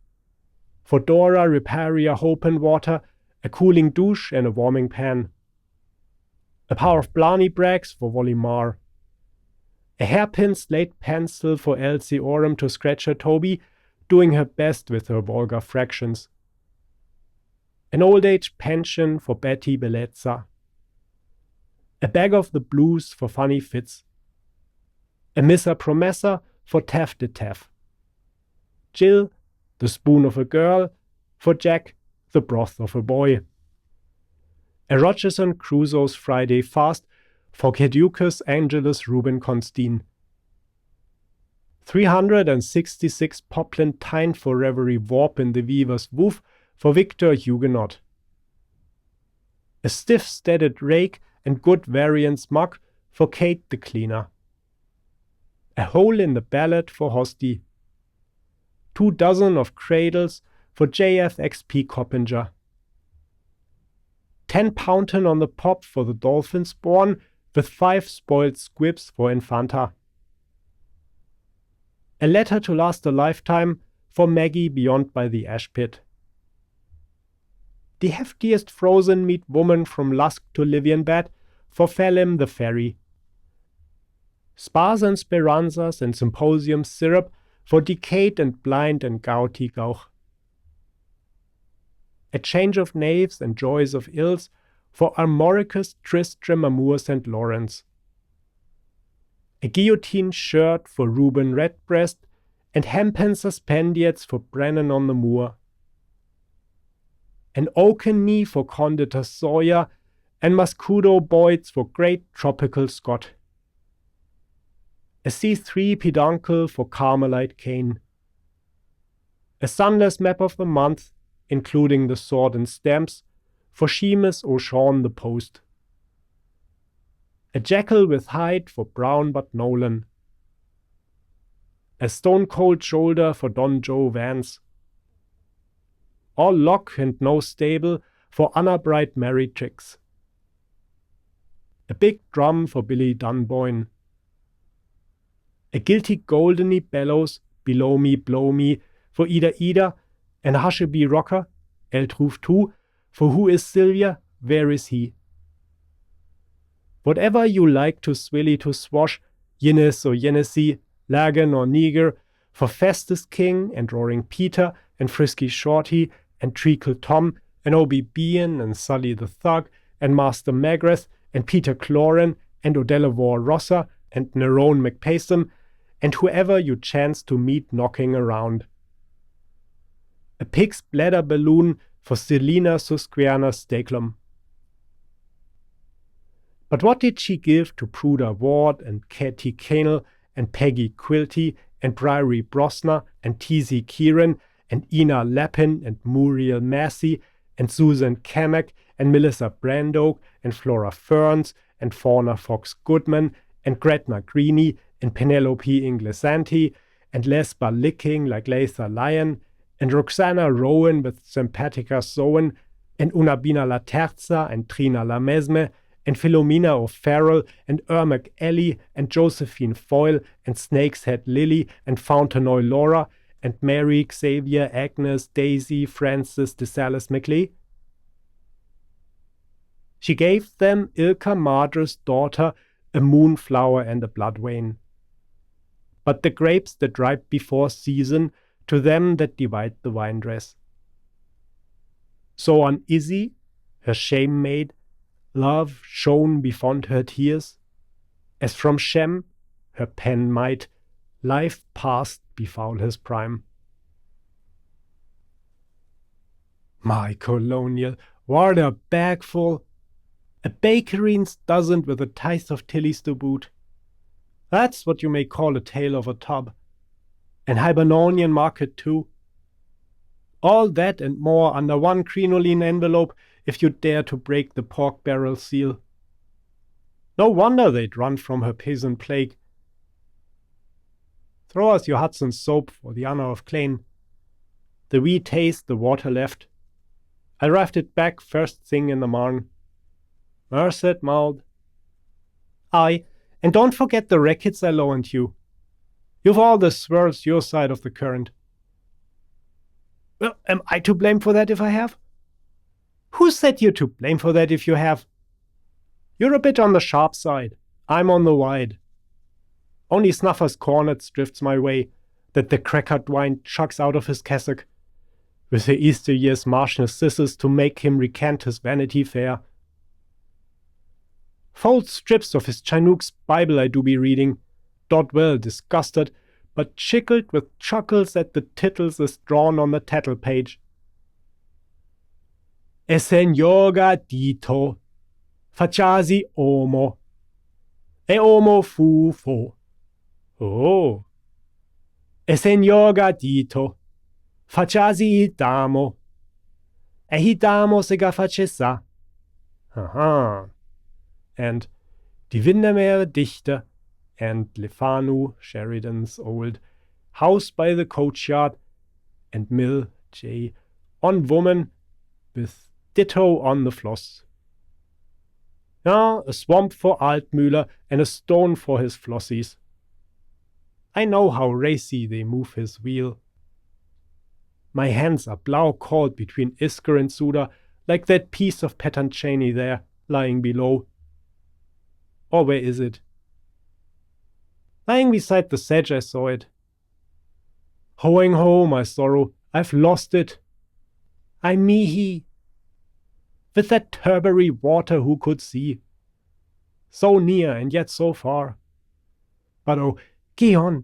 for Dora Riparia Hope and Water, a cooling douche and a warming pan, a power of Blarney Braggs for Volimar, a hairpin slate pencil for Elsie Oram to scratch her Toby, doing her best with her vulgar fractions, an old age pension for Betty Bellezza, a bag of the blues for Funny Fitz, a Missa Promessa for Taff the Taff, Jill, the spoon of a girl, for Jack, the broth of a boy, a Rogerson Crusoe's Friday fast for Caducus Angelus Reuben Constine, 366 Poplin Tyne for Reverie Warp in the Weaver's Woof for Victor Huguenot, a stiff-steaded rake and good variance mug for Kate the Cleaner, a hole in the ballad for Hosty, 24 of cradles for JFXP Coppinger, 10 Pountain on the pop for the dolphin spawn with 5 spoiled squibs for Infanta, a letter to last a lifetime for Maggie beyond by the ash pit, the heftiest frozen meat woman from Lusk to Livianbad for Phelim the Fairy, Spas and Speranzas and Symposium syrup for Decayed and Blind and Gouty Gauch, a change of knaves and joys of ills for Armoricus Tristram Amour St. Lawrence, a guillotine shirt for Reuben Redbreast and hempen suspendiates for Brennan on the Moor, an oaken knee for Conditor Sawyer and Muscudo Boyds for Great Tropical Scott, a C3 peduncle for Carmelite Cane, a sunless map of the month, including the sword and stamps, for Seamus O'Shawn the Post, a jackal with hide for Brown but Nolan, a stone-cold shoulder for Don Joe Vance, all lock and no stable for Anna Bright Mary Tricks, a big drum for Billy Dunboyne, a guilty goldeny bellows below me blow me for Ida and Husheby Rocker, Eltruf 2, for who is Sylvia, where is he? Whatever you like to swilly to swash, Yinnis or Yennesee, Lagan or Niger, for Festus King and Roaring Peter and Frisky Shorty and Treacle Tom and Obi Bean and Sully the Thug and Master Magrath and Peter Cloran and Odellavor Rosser and Nerone McPayson and whoever you chance to meet knocking around. A pig's bladder balloon for Selina Susquiana Stakelum. But what did she give to Pruda Ward and Katie Canel and Peggy Quilty and Bryrie Brosner and T.Z. Kieran and Ina Lappin and Muriel Massey and Susan Kamek and Melissa Brandoak and Flora Ferns and Fauna Fox Goodman and Gretna Greeny and Penelope Inglesanti and Lesba Licking like Latha Lyon and Roxana Rowan with Sympathia Sowen and Unabina La Terza and Trina La Mesme and Philomena O'Farrell and Ermac Ellie and Josephine Foyle and Snake's Head Lily and Fontenoy Laura and Mary, Xavier, Agnes, Daisy, Frances, DeSalis McLee? She gave them Ilka Mardra's daughter, a moonflower and a blood vein. But the grapes that ripe before season to them that divide the wine-dress. So on Izzy, her shame-maid, love shone befond her tears, as from Shem, her pen might, life past befoul his prime. My colonial, what a bagful! A baker's dozen with a tithe of tillies to boot. That's what you may call a tale of a tub. And Hibernonian market too. All that and more under one crinoline envelope if you dare to break the pork barrel seal. No wonder they'd run from her peasant plague. Throw us your Hudson soap for the honor of Clane. The wee taste the water left. I raft it back first thing in the morn. Merced maud. Aye, and don't forget the rackets I loaned you. You've all the swirls your side of the current. Well, am I to blame for that if I have? Who said you're to blame for that if you have? You're a bit on the sharp side. I'm on the wide. Only Snuffer's cornets drifts my way, that the crackered wine chucks out of his cassock, with the Easter year's March narcissus to make him recant his Vanity Fair. Fold strips of his Chinook's Bible I do be reading, dot well disgusted, but chickled with chuckles at the tittles as drawn on the tattle page. E signor dito, facciasi omo, e omo fu fo. Oh. E signor dito, facciasi damo, e damo sega facessa. Aha. And Die Windermere Dichter, and Lefanu, Sheridan's old House by the Coachyard, and Mill J. on Woman, with ditto on the floss. Ah, a swamp for Altmüller, and a stone for his flossies. I know how racy they move his wheel. My hands are blau-called between Isker and Suda, like that piece of Petancini there, lying below. Or where is it? Lying beside the sedge I saw it. Hoing ho, my sorrow, I've lost it. I me-he. With that turbary water who could see. So near and yet so far. But oh, Gion,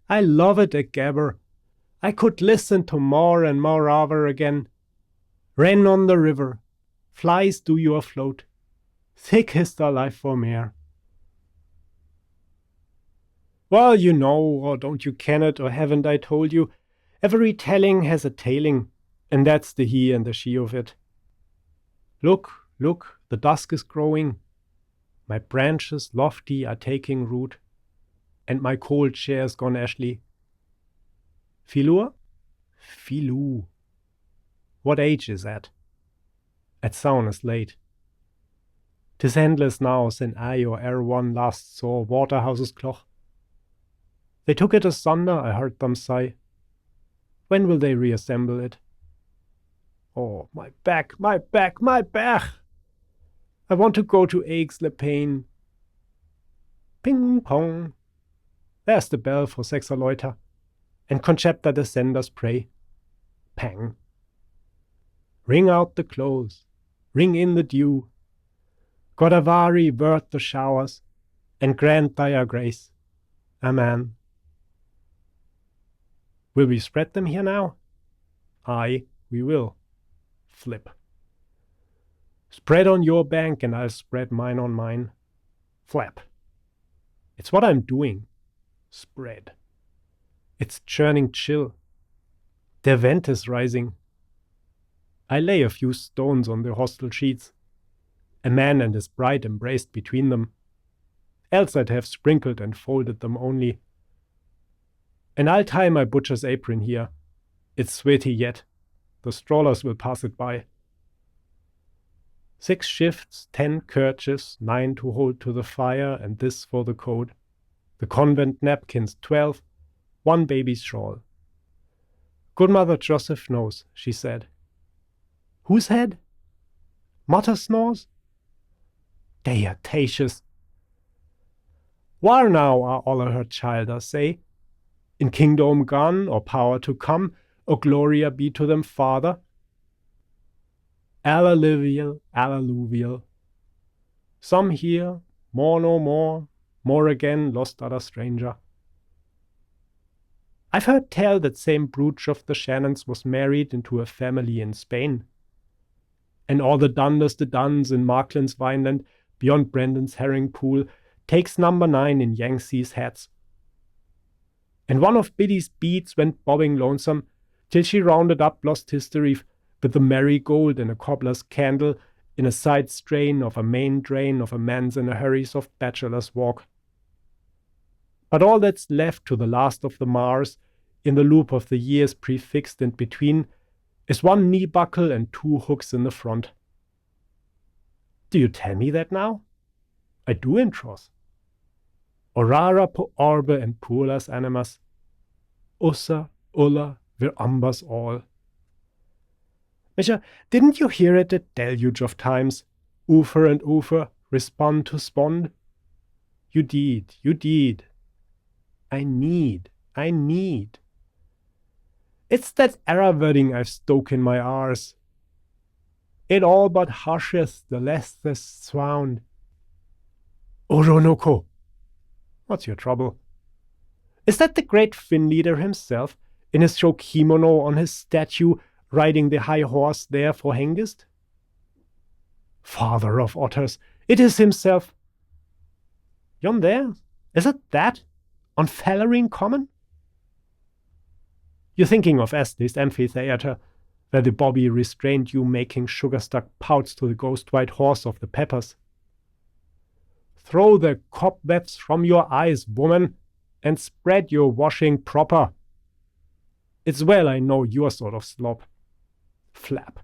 I love it a gabber. I could listen to more and more over again. Wren on the river, flies do you afloat. Thick is the life for mare. Well, you know, or don't you ken it, or haven't I told you, every telling has a tailing, and that's the he and the she of it. Look, look, the dusk is growing. My branches lofty are taking root, and my cold chair's gone ashly. Filur? Filou. What age is that? At sound is late. 'Tis endless now since I or one last saw Waterhouse's clock. They took it asunder, I heard them sigh. When will they reassemble it? Oh, my back, my back, my back! I want to go to Aix-les-Bains. Ping pong. There's the bell for Sexaloiter, and Concepta descenders pray. Pang. Ring out the close, ring in the dew. Godavari word the showers, and grant thy grace. Amen. Will we spread them here now? Aye, we will. Flip. Spread on your bank and I'll spread mine on mine. Flap. It's what I'm doing. Spread. It's churning chill. The vent is rising. I lay a few stones on the hostel sheets. A man and his bride embraced between them. Else I'd have sprinkled and folded them only. And I'll tie my butcher's apron here. It's sweaty yet. The strollers will pass it by. 6 shifts, 10 kerchiefs, 9 to hold to the fire, and this for the coat. The convent napkins, 12, 1 baby's shawl. Good Mother Joseph knows, she said. Whose head? Mutter snores? Diatacious. Where now are all her childer, say? In kingdom gone, or power to come, or gloria be to them, Father? Alleluvial, alleluvial. Some here, more no more again, lost other stranger. I've heard tell that same brooch of the Shannons was married into a family in Spain. And all the Dunders the Duns in Markland's Vineland, beyond Brandon's herring pool, takes number 9 in Yangtze's hats. And one of Biddy's beads went bobbing lonesome, till she rounded up lost history with the marigold and a cobbler's candle in a side strain of a main drain of a man's in a hurry soft bachelor's walk. But all that's left to the last of the Mars, in the loop of the years prefixed and between, is 1 knee buckle and 2 hooks in the front. Do you tell me that now? I do in troth. Orara po orbe and pulas animas, ussa, ulla, vir ambas all. Misha, didn't you hear it a deluge of times? Ufer and ufer, respond to spond? You did, you did. I need. It's that error wording I've stoke in my arse. It all but husheth the lessest sound. Oronoko. What's your trouble? Is that the great Finn leader himself, in his show kimono on his statue, riding the high horse there for Hengist? Father of otters, it is himself. Yon there, is it that? On Fallerine Common? You're thinking of Estes Amphitheatre, where the bobby restrained you making sugar-stuck pouts to the ghost-white horse of the Peppers. Throw the cobwebs from your eyes, woman, and spread your washing proper. It's well I know your sort of slop. Flap.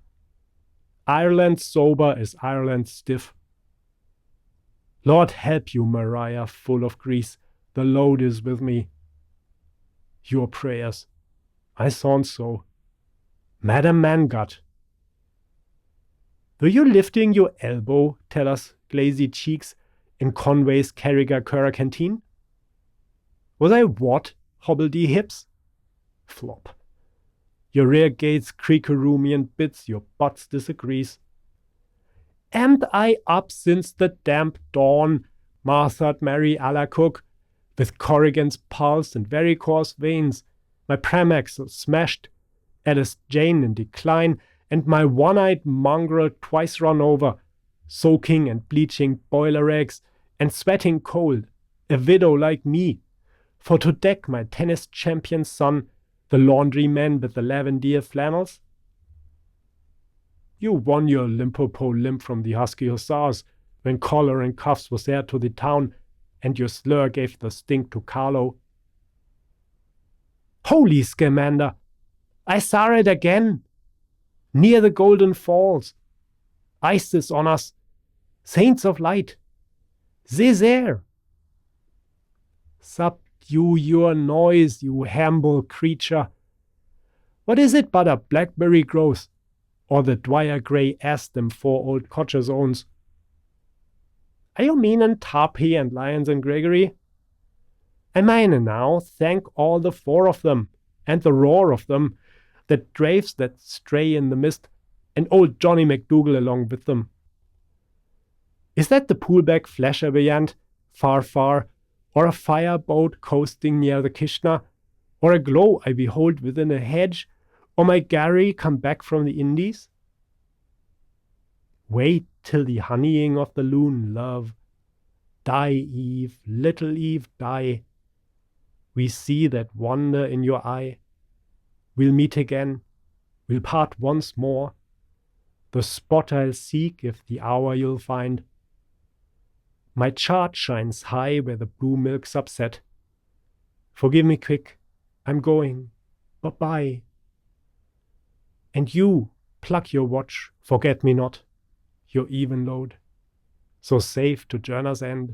Ireland sober is Ireland stiff. Lord help you, Maria, full of grease, the load is with me. Your prayers. I thought so. Madam Mangut. Were you lifting your elbow, tell us, glazy cheeks, in Conway's Carriga Curra canteen? Was I what, hobbledy hips? Flop. Your rear gates creakeroomian bits, your butts disagrees. Am'd I up since the damp dawn, Martha'd Mary a la cook, with Corrigan's pulse and very coarse veins, my pramaxle smashed, Alice Jane in decline, and my one-eyed mongrel twice run over, soaking and bleaching boiler eggs, and sweating cold, a widow like me, for to deck my tennis champion son, the laundryman with the lavender flannels? You won your Limpopo limp from the Husky Hussars, when collar and cuffs was there to the town, and your slur gave the stink to Carlo. Holy Scamander! I saw it again! Near the Golden Falls. Isis on us! Saints of light! They there! Subdue your noise, you humble creature! What is it but a blackberry growth, or the Dwyer Grey ass them 4 old codgers owns? Are you meanin' Tarpey and Lyons and Gregory? I meine now, thank all the 4 of them, and the roar of them, that draves that stray in the mist, and old Johnny McDougal along with them. Is that the poolback flasher beyond, far, or a fireboat coasting near the Kishna, or a glow I behold within a hedge, or my Gary come back from the Indies? Wait till the honeying of the loon, love. Die, Eve, little Eve, die. We see that wonder in your eye. We'll meet again. We'll part once more. The spot I'll seek if the hour you'll find. My chart shines high where the blue milk's upset. Forgive me quick. I'm going. Bye-bye. And you, plug your watch, forget me not, your even load, so safe to journey's end.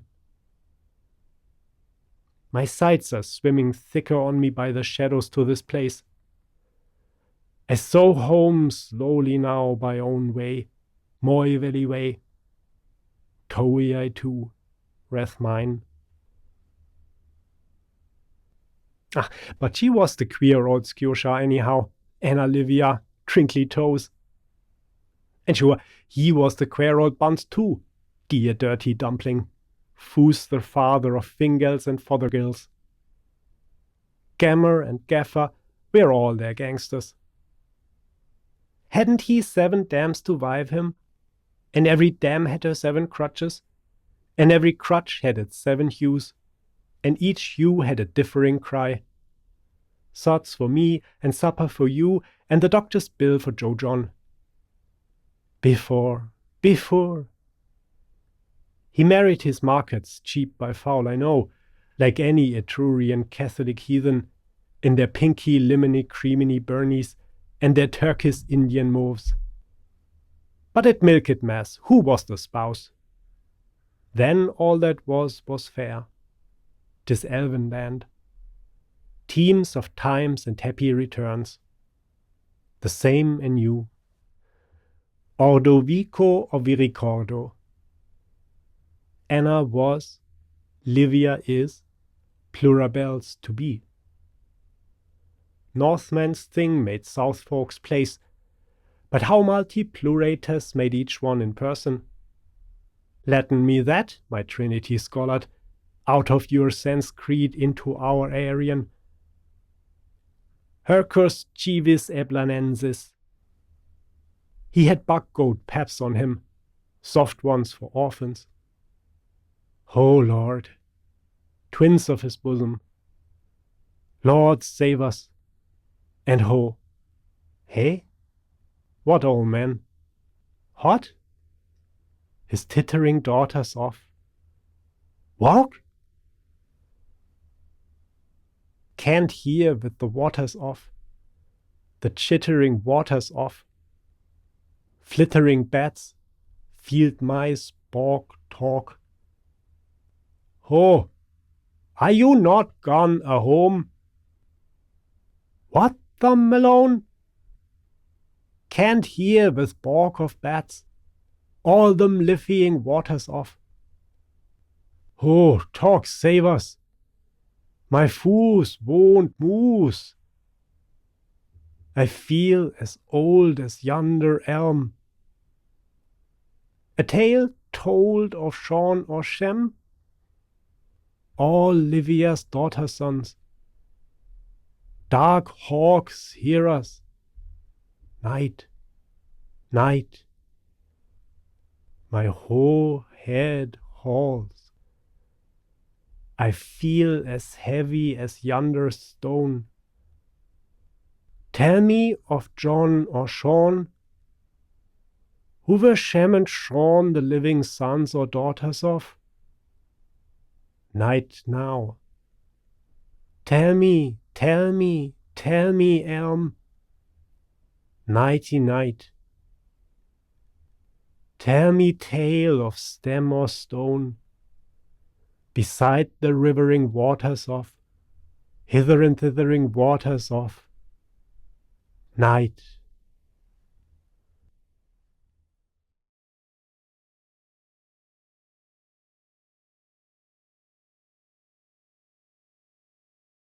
My sights are swimming thicker on me by the shadows to this place. I sow home slowly now by own way, Moy Valley way. Towie I too, wrath mine. Ah, but she was the queer old Scotia anyhow, Anna Livia, Trinkly Toes. And sure, he was the queer old Buns too, dear dirty dumpling, Foos the father of Fingals and Fothergills. Gammer and Gaffer were all their gangsters. Hadn't he 7 dams to wive him? And every dam had her 7 crutches? And every crutch had its 7 hues? And each hue had a differing cry? Sods for me, and supper for you, and the doctor's bill for Joe John. Before. He married his markets, cheap by foul, I know, like any Etrurian Catholic heathen, in their pinky, lemony, creaminy burnies, and their Turkish Indian moves. But at Milket Mass, who was the spouse? Then all that was fair. 'Tis elven land. Teams of times and happy returns. The same anew. Ordo vico o vi ricordo. Anna was, Livia is, Plurabelle's to be. Northman's thing made South folks place, but how multi-pluratus made each one in person? Latin me that, my Trinity scholard, out of your Sanskrit into our Aryan. Hercus civis eblanensis. He had buck-goat paps on him, soft ones for orphans. Oh, Lord, twins of his bosom. Lord, save us. And ho, hey? What, old man? Hot? His tittering daughters off. Walk? Can't hear with the waters off. The chittering waters off. Flittering bats, field mice, balk, talk. Ho, are you not gone a-home? What the Malone? Can't hear with balk of bats, all them liffying waters off. Oh, talk save us. My foos won't moose. I feel as old as yonder elm. A tale told of Sean or Shem? All Livia's daughter-sons. Dark hawks hear us. Night, night. My whole head halls. I feel as heavy as yonder stone. Tell me of John or Sean. Who were Shem and Sean the living sons or daughters of? Night now. Tell me, Elm. Nighty night. Tell me tale of stem or stone, beside the rivering waters of, hither and thithering waters of. Night,